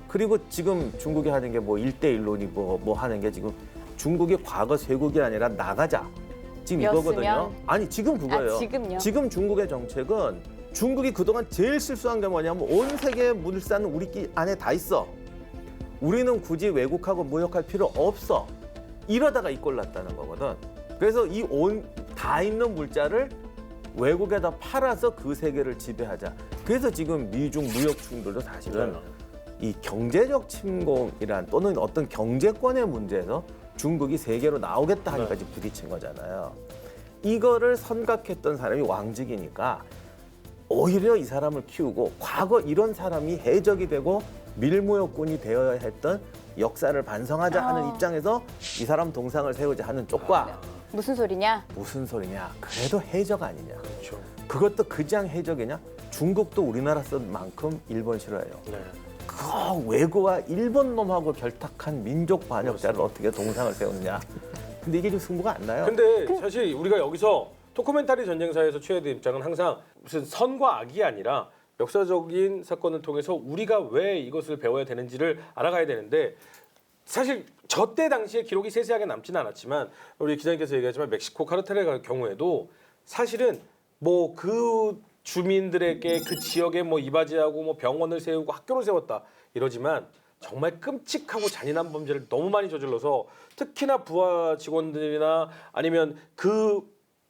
그리고 지금 중국이 하는 게 뭐 1대1론이 뭐 하는 게 지금 중국이 과거 쇄국이 아니라 나가자. 지금 이거거든요. 였으면? 아니 지금 그거예요. 아, 지금요? 지금 중국의 정책은 중국이 그동안 제일 실수한 게 뭐냐면 온 세계의 물산은 우리 안에 다 있어. 우리는 굳이 외국하고 무역할 필요 없어. 이러다가 이 꼴 났다는 거거든. 그래서 이 다 있는 물자를 외국에다 팔아서 그 세계를 지배하자. 그래서 지금 미중 무역 충돌도 사실은 이 경제적 침공이란 또는 어떤 경제권의 문제에서 중국이 세계로 나오겠다 하니까지 부딪힌 거잖아요. 이거를 선각했던 사람이 왕직이니까 오히려 이 사람을 키우고 과거 이런 사람이 해적이 되고 밀무역군이 되어야 했던 역사를 반성하자 하는 입장에서 이 사람 동상을 세우자 하는 쪽과 무슨 소리냐? 무슨 소리냐? 그래도 해적 아니냐? 그렇죠. 그것도 그냥 해적이냐? 중국도 우리나라 쓴 만큼 일본 싫어해요. 네. 그 외고와 일본 놈하고 결탁한 민족 반역자를 어떻게 동상을 세우느냐? 근데 이게 좀 승부가 안 나요. 근데 사실 우리가 여기서 토크멘터리 전쟁사에서 취해야 될 입장은 항상 무슨 선과 악이 아니라 역사적인 사건을 통해서 우리가 왜 이것을 배워야 되는지를 알아가야 되는데 사실 저 때 당시에 기록이 세세하게 남지는 않았지만 우리 기자님께서 얘기하지만 멕시코 카르텔의 경우에도 사실은 뭐 그 주민들에게 그 지역에 뭐 이바지하고 뭐 병원을 세우고 학교를 세웠다 이러지만 정말 끔찍하고 잔인한 범죄를 너무 많이 저질러서 특히나 부하 직원들이나 아니면 그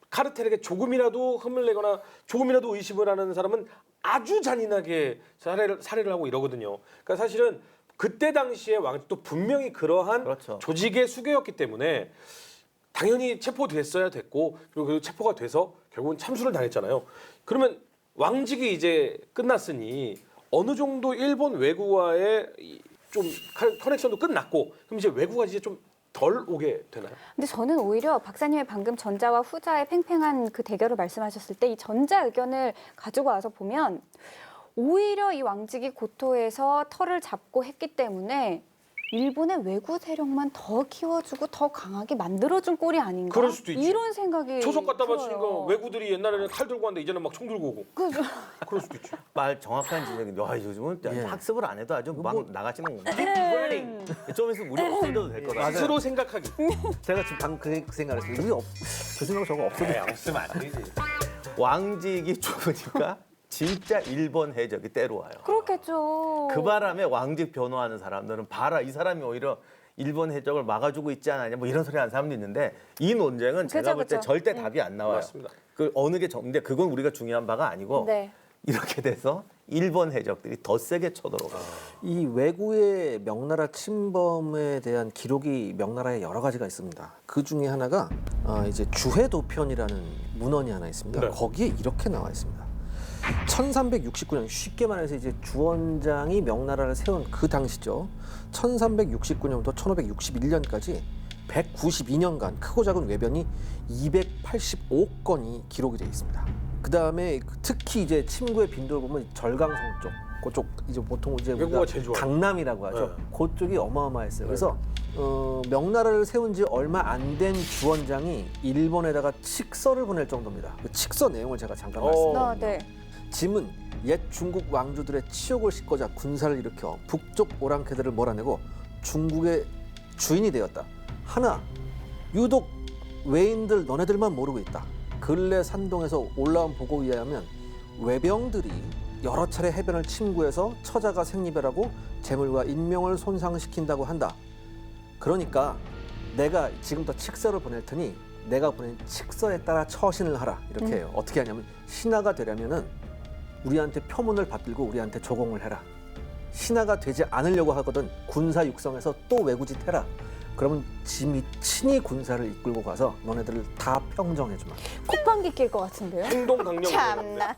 카르텔에게 조금이라도 흠을 내거나 조금이라도 의심을 하는 사람은 아주 잔인하게 살해를 하고 이러거든요. 그러니까 사실은 그때 당시에 왕도 분명히 그러한 그렇죠. 조직의 수괴였기 때문에 당연히 체포됐어야 됐고 그리고 그 체포가 돼서 결국은 참수를 당했잖아요. 그러면 왕직이 이제 끝났으니 어느 정도 일본 외국과의 좀 커넥션도 끝났고 그럼 이제 외국가 이제 좀 덜 오게 되나요? 근데 저는 오히려 박사님의 방금 전자와 후자의 팽팽한 그 대결을 말씀하셨을 때 이 전자 의견을 가지고 와서 보면 오히려 이 왕직이 고토에서 털을 잡고 했기 때문에 일본의 외구 세력만 더 키워주고 더 강하게 만들어준 꼴이 아닌가? 그럴 수도 있죠. 이런 생각이 초석 갖다 들어요. 바치니까 외구들이 옛날에는 칼 들고 왔는데 이제는 막 총 들고 오고 그럴 수도 있죠. 말 정확한 지적인데 와 요즘은 학습을 안 해도 아주 막 나가시는 좀 있으면 우리 없어져도 될 것 같아요. 스스로 생각하기. 제가 지금 방금 그 생각을 했어요. 우리 그 생각 저거 없어도 없으면 안 되지. 왕직이 좁으니까 진짜 일본 해적이 때로 와요. 그렇겠죠. 그 바람에 왕직 변호하는 사람들은 봐라 이 사람이 오히려 일본 해적을 막아주고 있지 않았냐 뭐 이런 소리 하는 사람도 있는데 이 논쟁은 제가 볼 때 그죠. 절대 답이 안 나와요. 맞습니다. 그 어느 게 정인데 그건 우리가 중요한 바가 아니고 네. 이렇게 돼서 일본 해적들이 더 세게 쳐들어가요. 이 외구의 명나라 침범에 대한 기록이 명나라에 여러 가지가 있습니다. 그 중에 하나가 이제 주해도편이라는 문헌이 하나 있습니다. 네. 거기에 이렇게 나와 있습니다. 1369년 쉽게 말해서 이제 주원장이 명나라를 세운 그 당시죠. 1369년부터 1561년까지 192년간 크고 작은 외변이 285건이 기록이 되어 있습니다. 그 다음에 특히 이제 침구의 빈도를 보면 절강성 쪽 그쪽 이제 보통 이제 외국어가 우리가 제일 좋아요. 강남이라고 하죠. 네. 그쪽이 어마어마했어요. 그래서 명나라를 세운 지 얼마 안 된 주원장이 일본에다가 칙서를 보낼 정도입니다. 그 칙서 내용을 제가 잠깐 말씀드립니다. 네. 짐은 옛 중국 왕조들의 치욕을 씻고자 군사를 일으켜 북쪽 오랑캐들을 몰아내고 중국의 주인이 되었다. 하나, 유독 외인들 너네들만 모르고 있다. 근래 산동에서 올라온 보고에 의하면 외병들이 여러 차례 해변을 침구해서 처자가 생리별하고 재물과 인명을 손상시킨다고 한다. 그러니까 내가 지금부터 칙서를 보낼 테니 내가 보낸 칙서에 따라 처신을 하라. 이렇게 해요. 어떻게 하냐면 신하가 되려면은 우리한테 표문을 받들고 우리한테 조공을 해라. 신하가 되지 않으려고 하거든 군사 육성해서 또 외구짓 해라. 그러면 짐이 친히 군사를 이끌고 가서 너네들을 다 평정해주마. 콧방귀 낄 것 같은데요? 행동 강령. 참나. 와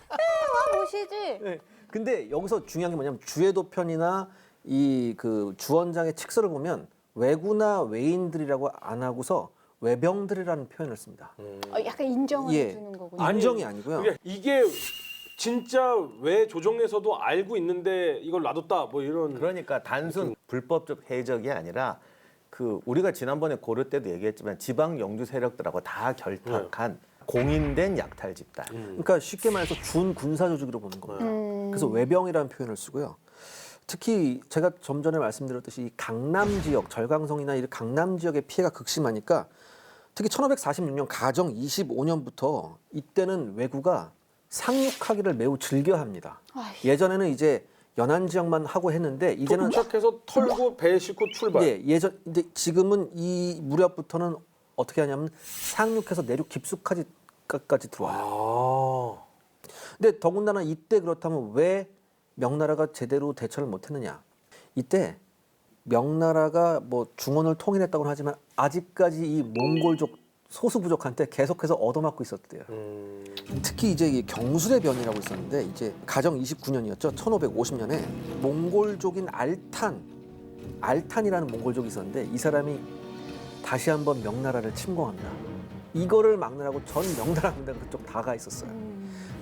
보시지. 네. 근데 여기서 중요한 게 뭐냐면 주해도편이나 이 그 주원장의 칙서를 보면 외구나 외인들이라고 안 하고서 외병들이라는 표현을 씁니다. 약간 인정을 예. 해주는 거군요. 안정이 아니고요. 이게 진짜 왜 조정에서도 알고 있는데 이걸 놔뒀다 뭐 이런. 그러니까 단순 불법적 해적이 아니라 그 우리가 지난번에 고려 때도 얘기했지만 지방 영주 세력들하고 다 결탁한 공인된 약탈 집단. 그러니까 쉽게 말해서 준 군사 조직으로 보는 겁니다. 그래서 외병이라는 표현을 쓰고요. 특히 제가 좀 전에 말씀드렸듯이 이 강남 지역, 절강성이나 이 강남 지역의 피해가 극심하니까 특히 1546년 가정 25년부터 이때는 외구가 상륙하기를 매우 즐겨합니다. 예전에는 이제 연안 지역만 하고 했는데 이제는 도착해서 털고 배 싣고 출발. 예전 근데 지금은 이 무렵부터는 어떻게 하냐면 상륙해서 내륙 깊숙하지까지 들어와요. 아. 근데 더군다나 이때 그렇다면 왜 명나라가 제대로 대처를 못했느냐? 이때 명나라가 뭐 중원을 통일했다고는 하지만 아직까지 이 몽골족 소수 부족한테 계속해서 얻어맞고 있었대요. 특히 이제 이 경술의 변이라고 있었는데 이제 가정 29년이었죠. 1550년에 몽골족인 알탄이라는 몽골족이 있었는데 이 사람이 다시 한번 명나라를 침공합니다. 이거를 막느라고 전 명나라 군대가 그쪽 다 가 있었어요.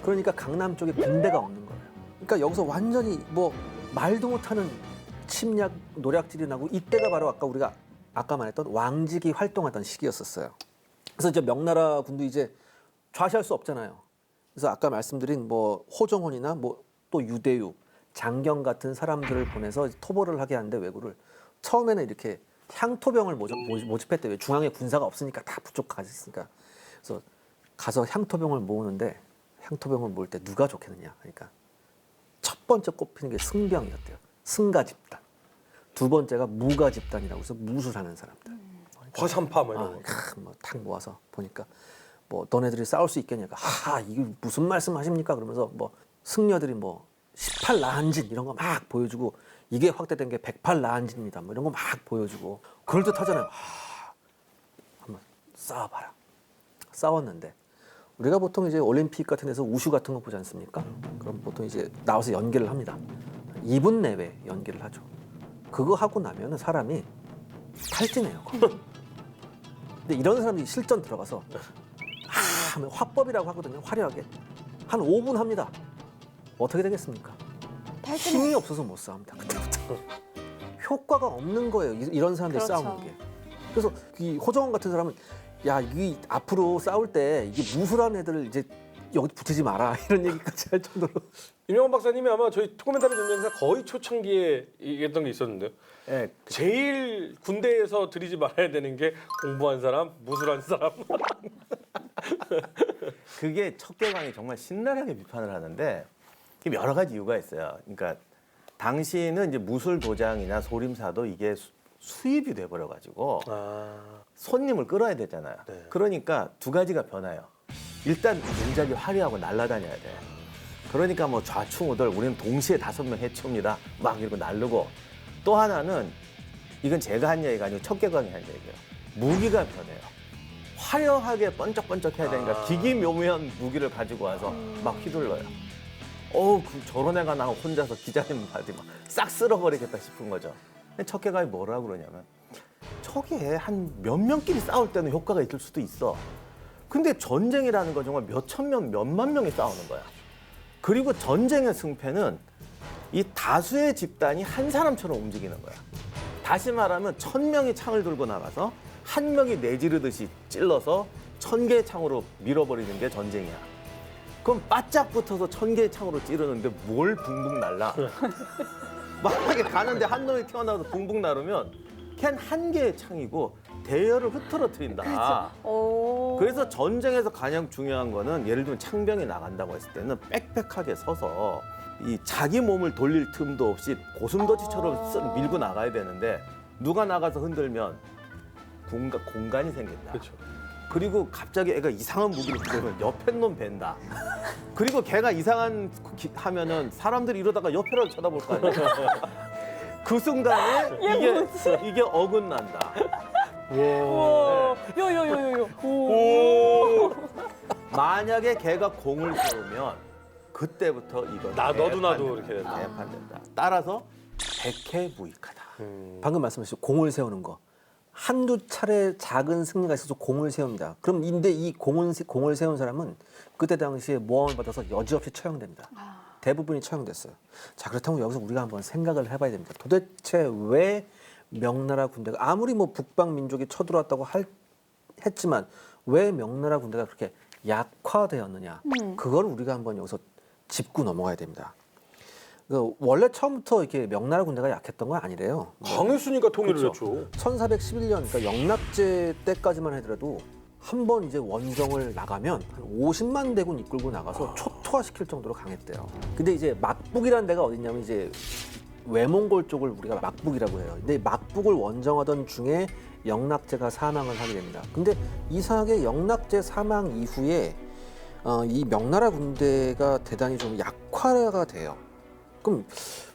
그러니까 강남 쪽에 군대가 없는 거예요. 그러니까 여기서 완전히 뭐 말도 못하는 침략 노략질이 나고 이때가 바로 우리가 아까 말했던 왕직이 활동하던 시기였었어요. 그래서 이제 명나라 군도 이제 좌시할 수 없잖아요. 그래서 아까 말씀드린 뭐 호정원이나 뭐 또 유대유, 장경 같은 사람들을 보내서 토벌을 하게 하는데 외구를 처음에는 이렇게 향토병을 모집했대요. 왜? 중앙에 군사가 없으니까 다 부족 가졌으니까. 그래서 가서 향토병을 모으는데 향토병을 모을 때 누가 좋겠느냐. 그러니까 첫 번째 꼽히는 게 승병이었대요. 승가 집단. 두 번째가 무가 집단이라고 해서 무술하는 사람들. 화산파 뭐 이런 거. 뭐탁 모아서 보니까 뭐 너네들이 싸울 수 있겠냐니까. 이게 무슨 말씀하십니까? 그러면서 뭐 승려들이 뭐 18라한진 이런 거 막 보여주고 이게 확대된 게 108라한진입니다. 뭐 이런 거 막 보여주고 그럴듯하잖아요. 한번 싸워봐라. 싸웠는데 우리가 보통 이제 올림픽 같은 데서 우슈 같은 거 보지 않습니까? 그럼 보통 이제 나와서 연기를 합니다. 2분 내외 연기를 하죠. 그거 하고 나면은 사람이 탈진해요. 근데 이런 사람들이 실전 들어가서 하면 화법이라고 하거든요. 화려하게 한 5분 합니다. 어떻게 되겠습니까? 힘이 없어서 못 싸웁니다. 그때부터 효과가 없는 거예요. 이런 사람들 그렇죠. 싸우는 게. 그래서 이 호정원 같은 사람은 야, 이 앞으로 싸울 때 이게 무술한 애들을 이제 여기 붙이지 마라 이런 얘기까지 할 정도로. 임영원 박사님이 아마 저희 도쿠멘터리 전쟁사 거의 초창기에 얘기했던 게 있었는데요. 예, 제일 군대에서 들이지 말아야 되는 게 공부한 사람, 무술한 사람. 그게 척계광이 정말 신랄하게 비판을 하는데 이게 여러 가지 이유가 있어요. 그러니까 당시는 이제 무술 도장이나 소림사도 이게 수입이 돼버려 가지고 손님을 끌어야 되잖아요. 네. 그러니까 두 가지가 변해요. 일단 동작이 화려하고 날아다녀야 돼. 그러니까 뭐 좌충우돌 우리는 동시에 5명 해치웁니다. 막 이러고 날르고 또 하나는 이건 제가 한 얘기가 아니고 척계광이 한 얘기예요. 무기가 변해요. 화려하게 번쩍번쩍 해야 되니까 기기묘묘한 무기를 가지고 와서 막 휘둘러요. 저런 애가 나 혼자서 기자님 바디 막 싹 쓸어버리겠다 싶은 거죠. 근데 척계광이 뭐라고 그러냐면 저게 한 몇 명끼리 싸울 때는 효과가 있을 수도 있어. 근데 전쟁이라는 건 정말 몇천 명, 몇만 명이 싸우는 거야. 그리고 전쟁의 승패는 이 다수의 집단이 한 사람처럼 움직이는 거야. 다시 말하면 1000명이 창을 들고 나가서 한 명이 내지르듯이 찔러서 1000개의 창으로 밀어버리는 게 전쟁이야. 그럼 바짝 붙어서 1000개의 창으로 찌르는데 뭘 붕붕 날라? 만약에 가는데 한 놈이 튀어나와서 붕붕 나르면 걘 한 개의 창이고 대열을 흐트러뜨린다. 오. 그래서 전쟁에서 가장 중요한 거는 예를 들면 창병이 나간다고 했을 때는 빽빽하게 서서 이 자기 몸을 돌릴 틈도 없이 고슴도치처럼 쓱 밀고 나가야 되는데 누가 나가서 흔들면 공간이 생긴다. 그렇죠. 그리고 갑자기 애가 이상한 무기를 들면 옆에 놈 벤다. 그리고 걔가 이상한 하면은 사람들이 이러다가 옆에라도 쳐다볼 거 아니야. 그 순간에 이게 어긋난다. 오. 요요요요요. 만약에 걔가 공을 세우면 그때부터 이거 너도 나도 이렇게 된다. 대판된다. 따라서 백해무익하다. 방금 말씀하신 공을 세우는 거. 한두 차례 작은 승리가 있어서 공을 세웁니다. 그럼 근데 이 공을 세운 사람은 그때 당시에 모함을 받아서 여지없이 처형됩니다. 대부분이 처형됐어요. 자, 그렇다면 여기서 우리가 한번 생각을 해봐야 됩니다. 도대체 왜 명나라 군대가 아무리 뭐 북방 민족이 쳐들어왔다고 했지만 왜 명나라 군대가 그렇게 약화되었느냐? 그걸 우리가 한번 여기서 짚고 넘어가야 됩니다. 원래 처음부터 이렇게 명나라 군대가 약했던 건 아니래요. 강했으니까 통일을 그렇죠. 했죠. 1411년, 그러니까 영락제 때까지만 하더라도 한 번 이제 원정을 나가면 한 50만 대군 이끌고 나가서 초토화시킬 정도로 강했대요. 근데 이제 막북이라는 데가 어딨냐면 이제 외몽골 쪽을 우리가 막북이라고 해요. 근데 막북을 원정하던 중에 영락제가 사망을 하게 됩니다. 근데 이상하게 영락제 사망 이후에 이 명나라 군대가 대단히 좀 약화가 돼요. 그럼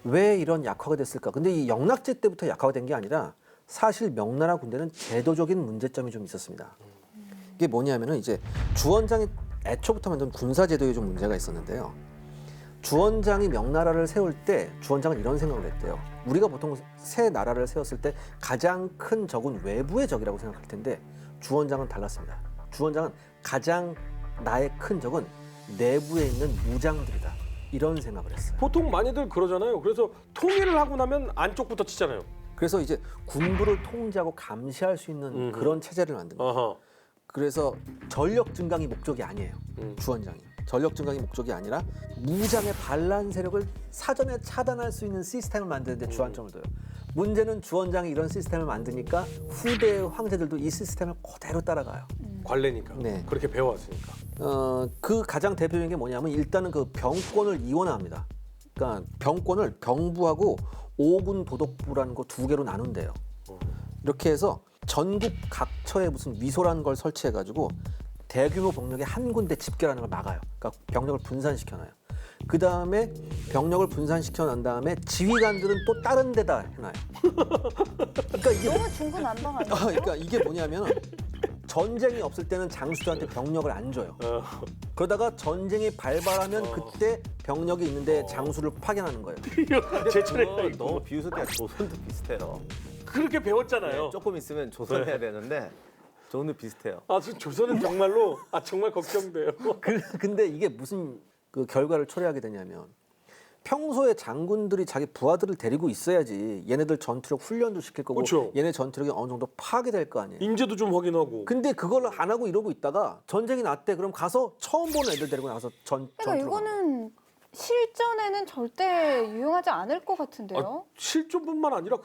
왜 이런 약화가 됐을까? 근데 이 영락제 때부터 약화가 된 게 아니라 사실 명나라 군대는 제도적인 문제점이 좀 있었습니다. 이게 뭐냐면은 이제 주원장이 애초부터 만든 군사 제도에 좀 문제가 있었는데요. 주원장이 명나라를 세울 때 주원장은 이런 생각을 했대요. 우리가 보통 새 나라를 세웠을 때 가장 큰 적은 외부의 적이라고 생각할 텐데 주원장은 달랐습니다. 주원장은 가장 나의 큰 적은 내부에 있는 무장들이다. 이런 생각을 했어요. 보통 많이들 그러잖아요. 그래서 통일을 하고 나면 안쪽부터 치잖아요. 그래서 이제 군부를 통제하고 감시할 수 있는 그런 체제를 만듭니다. 아하. 그래서 전력 증강이 목적이 아니에요. 주원장이. 전력 증강이 목적이 아니라 무장의 반란 세력을 사전에 차단할 수 있는 시스템을 만드는데 주안점을 둬요. 문제는 주원장이 이런 시스템을 만드니까 후대의 황제들도 이 시스템을 그대로 따라가요. 관례니까. 네. 그렇게 배워왔으니까. 그 가장 대표적인 게 뭐냐면 일단은 그 병권을 이원화합니다. 그러니까 병권을 병부하고 오군 도독부라는 거 두 개로 나눈대요. 이렇게 해서 전국 각처에 무슨 위소라는 걸 설치해가지고 대규모 병력의 한 군데 집결하는 걸 막아요. 그러니까 병력을 분산시켜놔요. 그 다음에 병력을 분산시켜 난 다음에 지휘관들은 또 다른 데다 해놔요. 그러니까 이게 너무 중구난방 아니에요? 그러니까 이게 뭐냐면 전쟁이 없을 때는 장수들한테 병력을 안 줘요. 그러다가 전쟁이 발발하면 그때 병력이 있는데 장수를 파견하는 거예요. 제철에 너무 비웃을 때 조선도 비슷해요. 그렇게 배웠잖아요. 네, 조금 있으면 조선 해야 되는데 조선도 비슷해요. 아, 지금 조선은 정말로 정말 걱정돼요. 근데 이게 무슨 그 결과를 초래하게 되냐면 평소에 장군들이 자기 부하들을 데리고 있어야지 얘네들 전투력 훈련도 시킬 거고 그렇죠. 얘네 전투력이 어느 정도 파악될 거 아니에요. 인재도 좀 확인하고. 근데 그걸 안 하고 이러고 있다가 전쟁이 났대. 그럼 가서 처음 보는 애들 데리고 나가서 그러니까 전투를 이거는 실전에는 절대 유용하지 않을 것 같은데요. 실존뿐만 아니라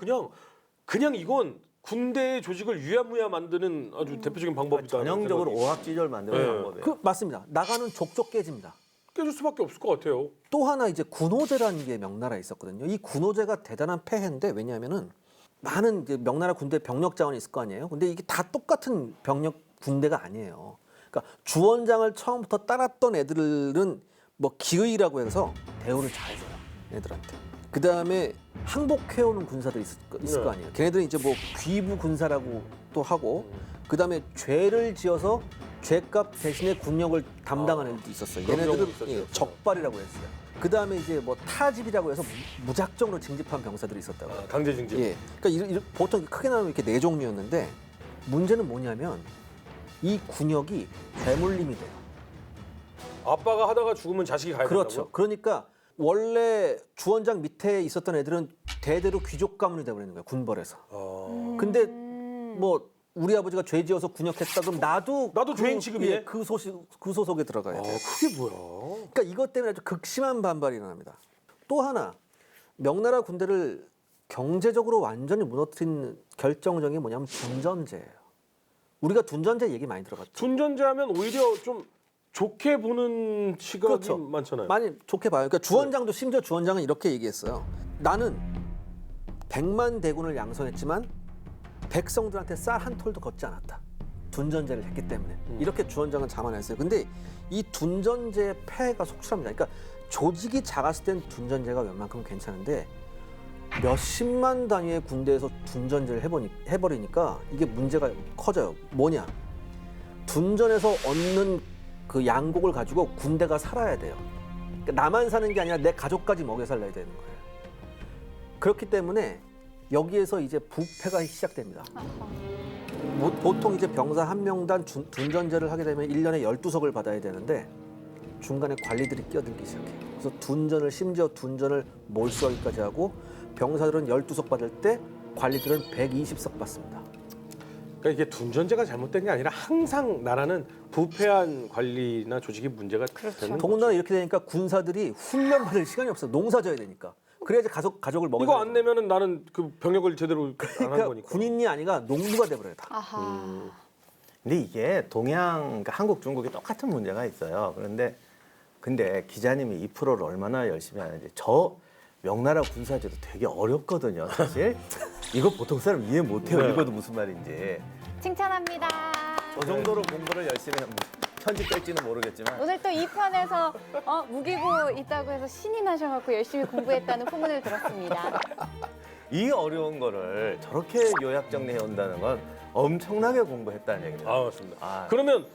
그냥 이건 군대의 조직을 유야무야 만드는 아주 대표적인 방법이다. 전형적으로 오합지졸 만드는 네. 방법이에요. 맞습니다. 나가는 족족 깨집니다. 깨질 수밖에 없을 것 같아요. 또 하나 이제 군호제라는 게 명나라에 있었거든요. 이 군호제가 대단한 폐해인데 왜냐하면은 많은 이제 명나라 군대 병력 자원이 있을 거 아니에요. 근데 이게 다 똑같은 병력 군대가 아니에요. 그러니까 주원장을 처음부터 따랐던 애들은 뭐 기의라고 해서 대우를 잘해줘요. 애들한테. 그 다음에 항복해오는 군사들이 있을 거 아니에요. 걔네들은 이제 뭐 귀부 군사라고 또 하고 그 다음에 죄를 지어서 죄값 대신에 군역을 담당하는 애들도 있었어요. 그런 얘네들은 경우도 있었죠. 적발이라고 했어요. 그 다음에 이제 뭐 타집이라고 해서 무작정으로 징집한 병사들이 있었다고. 강제 징집. 예. 그러니까 보통 크게 나누면 이렇게 네 종류였는데 문제는 뭐냐면 이 군역이 대물림이 돼요. 아빠가 하다가 죽으면 자식이 가야 그렇죠. 된다고요? 그러니까 원래 주원장 밑에 있었던 애들은 대대로 귀족 가문이 돼버리는 거야 군벌에서. 근데 뭐 우리 아버지가 죄 지어서 군역했다 그럼 나도 죄인 취급이네? 예, 그 소속에 들어가야 돼. 그게 뭐야? 그러니까 이것 때문에 아주 극심한 반발이 일어납니다. 또 하나 명나라 군대를 경제적으로 완전히 무너뜨린 결정적인 게 뭐냐면 둔전제예요. 우리가 둔전제 얘기 많이 들어봤죠. 둔전제하면 오히려 좀 좋게 보는 시각이 그렇죠. 많잖아요. 많이 좋게 봐요. 그러니까 주원장도 심지어 주원장은 이렇게 얘기했어요. 나는 100만 대군을 양성했지만 백성들한테 쌀 한 톨도 걷지 않았다. 둔전제를 했기 때문에. 이렇게 주원장은 자만했어요. 근데 이 둔전제의 폐해가 속출합니다. 그러니까 조직이 작았을 땐 둔전제가 웬만큼 괜찮은데 몇십만 단위의 군대에서 둔전제를 해버리니까 이게 문제가 커져요. 뭐냐? 둔전에서 얻는 그 양곡을 가지고 군대가 살아야 돼요. 그러니까 나만 사는 게 아니라 내 가족까지 먹여 살려야 되는 거예요. 그렇기 때문에 여기에서 이제 부패가 시작됩니다. 보통 이제 병사 한 명당 둔전제를 하게 되면 1년에 12석을 받아야 되는데 중간에 관리들이 끼어들기 시작해요. 그래서 심지어 둔전을 몰수하기까지 하고 병사들은 12석 받을 때 관리들은 120석 받습니다. 그러니까 이게 둔전제가 잘못된 게 아니라 항상 나라는 부패한 관리나 조직이 문제가 되는 더군다나 이렇게 되니까 군사들이 훈련 받을 시간이 없어요. 농사 져야 되니까. 그래야지 가족을 먹여. 이거 안 내면은 나는 그 병역을 제대로 안 한 그러니까 거니까. 군인이 아니라 농부가 돼버려요. 다. 아하. 근데 이게 그러니까 한국, 중국이 똑같은 문제가 있어요. 근데 기자님이 이 프로를 얼마나 열심히 하는지 저 명나라 군사제도 되게 어렵거든요, 사실. 이거 보통 사람 이해 못해요. 네. 읽어도 무슨 말인지. 칭찬합니다. 저 정도로 공부를 열심히 하면 편집될지는 모르겠지만 오늘 또 2편에서 무기고 있다고 해서 신이 나셔갖고 열심히 공부했다는 소문을 들었습니다. 이 어려운 거를 저렇게 요약 정리해 온다는 건 엄청나게 공부했다는 얘기죠. 아 맞습니다. 아. 그러면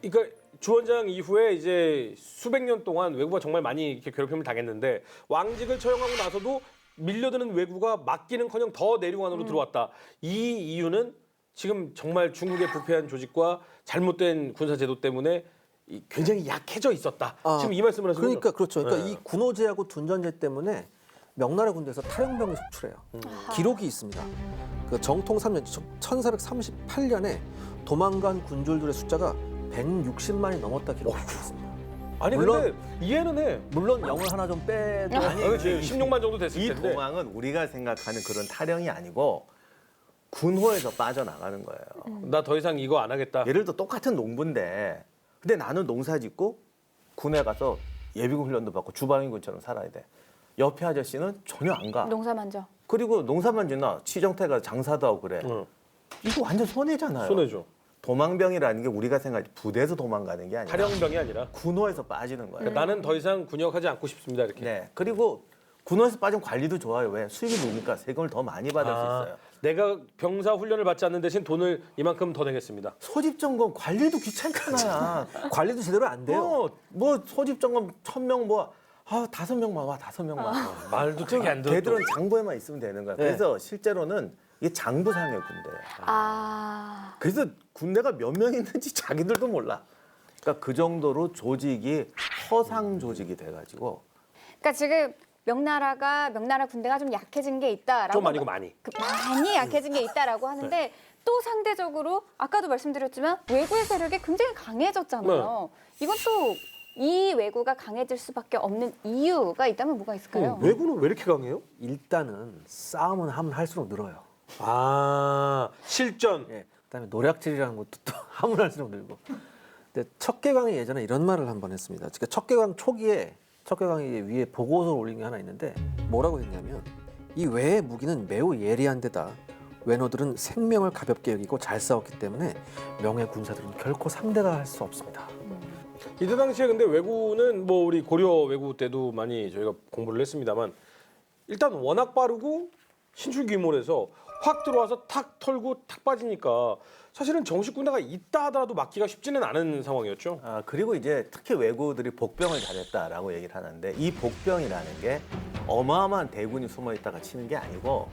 그러니까 주원장 이후에 이제 수백 년 동안 왜구가 정말 많이 이렇게 괴롭힘을 당했는데 왕직을 처형하고 나서도 밀려드는 왜구가 막기는커녕 더 내륙안으로 들어왔다. 이 이유는 지금 정말 중국의 부패한 조직과 잘못된 군사제도 때문에 굉장히 약해져 있었다. 지금 이 말씀을 하시는 그러니까 거죠? 그렇죠. 그러니까 네. 이 군호제하고 둔전제 때문에 명나라 군대에서 탈영병이 속출해요. 기록이 있습니다. 그 정통 3년 1438년에 도망간 군졸들의 숫자가 160만이 넘었다 기록되어 있습니다. 아니 물론- 근데 이해는 해. 물론 영을 하나 좀 빼도 아니, 그렇지. 16만 정도 됐을 이 텐데. 도망은 우리가 생각하는 그런 탈영이 아니고 군호에서 빠져나가는 거예요. 나 더 이상 이거 안 하겠다. 예를 들어 똑같은 농부인데 근데 나는 농사 짓고 군에 가서 예비군 훈련도 받고 주방위군처럼 살아야 돼. 옆에 아저씨는 전혀 안 가. 농사 만져. 그리고 농사만 짓나 치정태 가서 장사도 하고 그래. 응. 이거 완전 손해잖아요. 손해죠. 도망병이라는 게 우리가 생각하지 부대에서 도망가는 게 아니라 탈영병이 아니라 군호에서 빠지는 거예요. 그러니까 나는 더 이상 군역하지 않고 싶습니다 이렇게. 네. 그리고 군호에서 빠지면 관리도 좋아요. 왜? 수입이 높으니까 세금을 더 많이 받을 수 있어요. 내가 병사 훈련을 받지 않는 대신 돈을 이만큼 더 내겠습니다. 소집 점검 관리도 귀찮잖아. 관리도 제대로 안 돼요. 뭐 소집 점검 1000명 뭐 5명만 와, 5명만. 말도 되게 안 들어. 걔들은 장부에만 있으면 되는 거야. 네. 그래서 실제로는 이게 장부상의 군대예요. 아. 그래서 군대가 몇 명 있는지 자기들도 몰라. 그러니까 그 정도로 조직이 허상 조직이 돼가지고 그러니까 지금 명나라 군대가 좀 약해진 게 있다라고. 좀 아니고 많이. 많이 약해진 게 있다라고 하는데 또 상대적으로 아까도 말씀드렸지만 왜구의 세력이 굉장히 강해졌잖아요. 이건 또 이 왜구가 강해질 수밖에 없는 이유가 있다면 뭐가 있을까요? 왜구는 왜 이렇게 강해요? 일단은 싸움은 하면 할수록 늘어요. 아 실전. 예. 그다음에 노략질이라는 것도 또 하면 할수록 늘고. 근데 척계광이 예전에 이런 말을 한 번 했습니다. 그러니까 척계광 초기에 척계광이 위에 보고서를 올린 게 하나 있는데 뭐라고 했냐면 이 외의 무기는 매우 예리한 데다 외노들은 생명을 가볍게 여기고 잘 싸웠기 때문에 명예 군사들은 결코 상대가 할 수 없습니다. 이때 당시에 근데 왜구는 뭐 우리 고려 왜구 때도 많이 저희가 공부를 했습니다만 일단 워낙 빠르고 신출귀몰해서 확 들어와서 탁 털고 탁 빠지니까 사실은 정식 군대가 있다 하더라도 막기가 쉽지는 않은 상황이었죠. 그리고 이제 특히 왜구들이 복병을 잘했다라고 얘기를 하는데 이 복병이라는 게 어마어마한 대군이 숨어 있다가 치는 게 아니고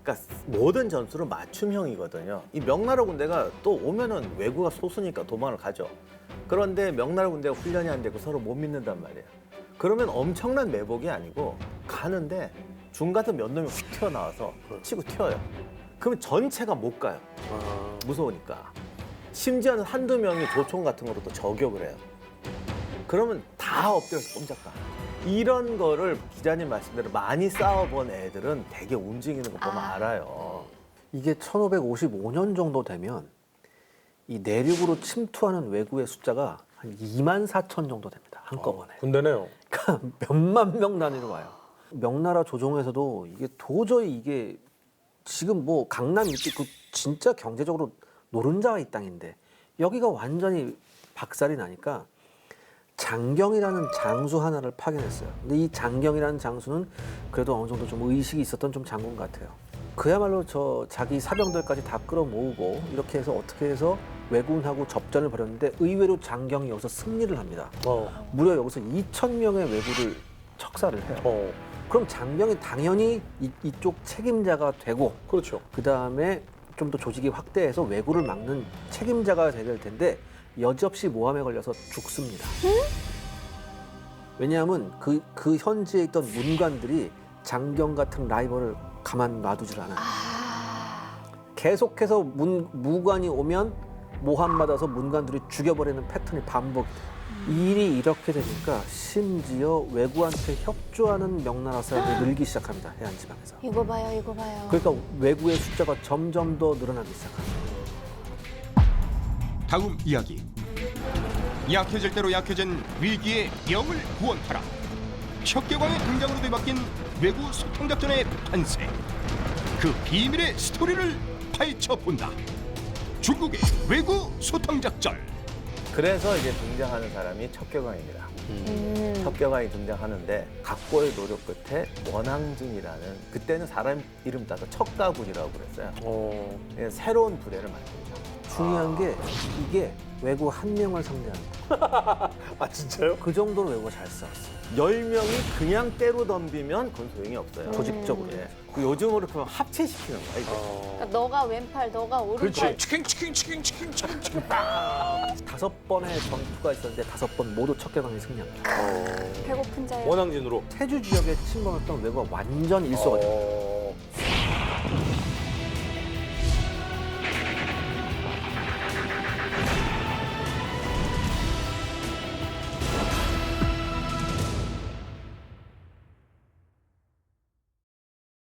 그러니까 모든 전술은 맞춤형이거든요. 이 명나라 군대가 또 오면은 왜구가 소수니까 도망을 가죠. 그런데 명나라 군대가 훈련이 안 되고 서로 못 믿는단 말이에요. 그러면 엄청난 매복이 아니고 가는데 중간에 몇 놈이 훅 튀어나와서 치고 튀어요. 그러면 전체가 못 가요. 무서우니까. 심지어는 한두 명이 조총 같은 거로 또 저격을 해요. 그러면 다 엎드려서 꼼짝가. 이런 거를 기자님 말씀대로 많이 싸워본 애들은 되게 움직이는 거 보면 알아요. 이게 1555년 정도 되면 이 내륙으로 침투하는 왜구의 숫자가 한 2만 4천 정도 됩니다. 한꺼번에. 군대네요. 그러니까 몇만 명 단위로 와요. 명나라 조정에서도 이게 도저히 이게 지금 뭐 강남 이때 그 진짜 경제적으로 노른자가 이 땅인데 여기가 완전히 박살이 나니까 장경이라는 장수 하나를 파견했어요. 근데 이 장경이라는 장수는 그래도 어느 정도 좀 의식이 있었던 좀 장군 같아요. 그야말로 저 자기 사병들까지 다 끌어모으고 이렇게 해서 어떻게 해서 왜군하고 접전을 벌였는데 의외로 장경이 여기서 승리를 합니다. 무려 여기서 2,000명의 왜구를 척사를 해요. 그럼 장경이 당연히 이쪽 책임자가 되고 그렇죠. 그다음에 좀 더 조직이 확대해서 왜구를 막는 책임자가 돼야 될 텐데 여지없이 모함에 걸려서 죽습니다. 왜냐하면 그 현지에 있던 문관들이 장경 같은 라이벌을 가만 놔두질 않아요. 계속해서 무관이 오면 모함 받아서 문관들이 죽여버리는 패턴이 반복돼요. 일이 이렇게 되니까 심지어 왜구한테 협조하는 명나라 사람들이 늘기 시작합니다. 해안지방에서. 이거 봐요, 이거 봐요. 그러니까 왜구의 숫자가 점점 더 늘어나기 시작합니다. 다음 이야기. 약해질 대로 약해진 위기의 명을 구원하라. 척개광의 등장으로 뒤바뀐 왜구 소통작전의 탄생. 그 비밀의 스토리를 파헤쳐본다. 중국의 왜구 소통작전. 그래서 이제 등장하는 사람이 척개광입니다. 척개광이 등장하는데 각고의 노력 끝에 원항진이라는 그때는 사람 이름 따서 척가군이라고 그랬어요. 새로운 부대를 만들죠. 중요한 게 이게 왜구 한 명을 상대합니다. 아 진짜요? 그 정도로 왜구가 잘 싸웠어요. 10명이 그냥 때로 덤비면 그건 소용이 없어요. 조직적으로. 예. 그 요즘으로 그냥 합체시키는 거야, 이게. 그러니까 너가 왼팔, 너가 오른팔. 그렇지. 치킨. 5번의 전투가 있었는데 5번 모두 척개광이 승리합니다. 배고픈 자의 원항진으로. 태주 지역에 침범했던 왜구가 완전 일소가 됩니다.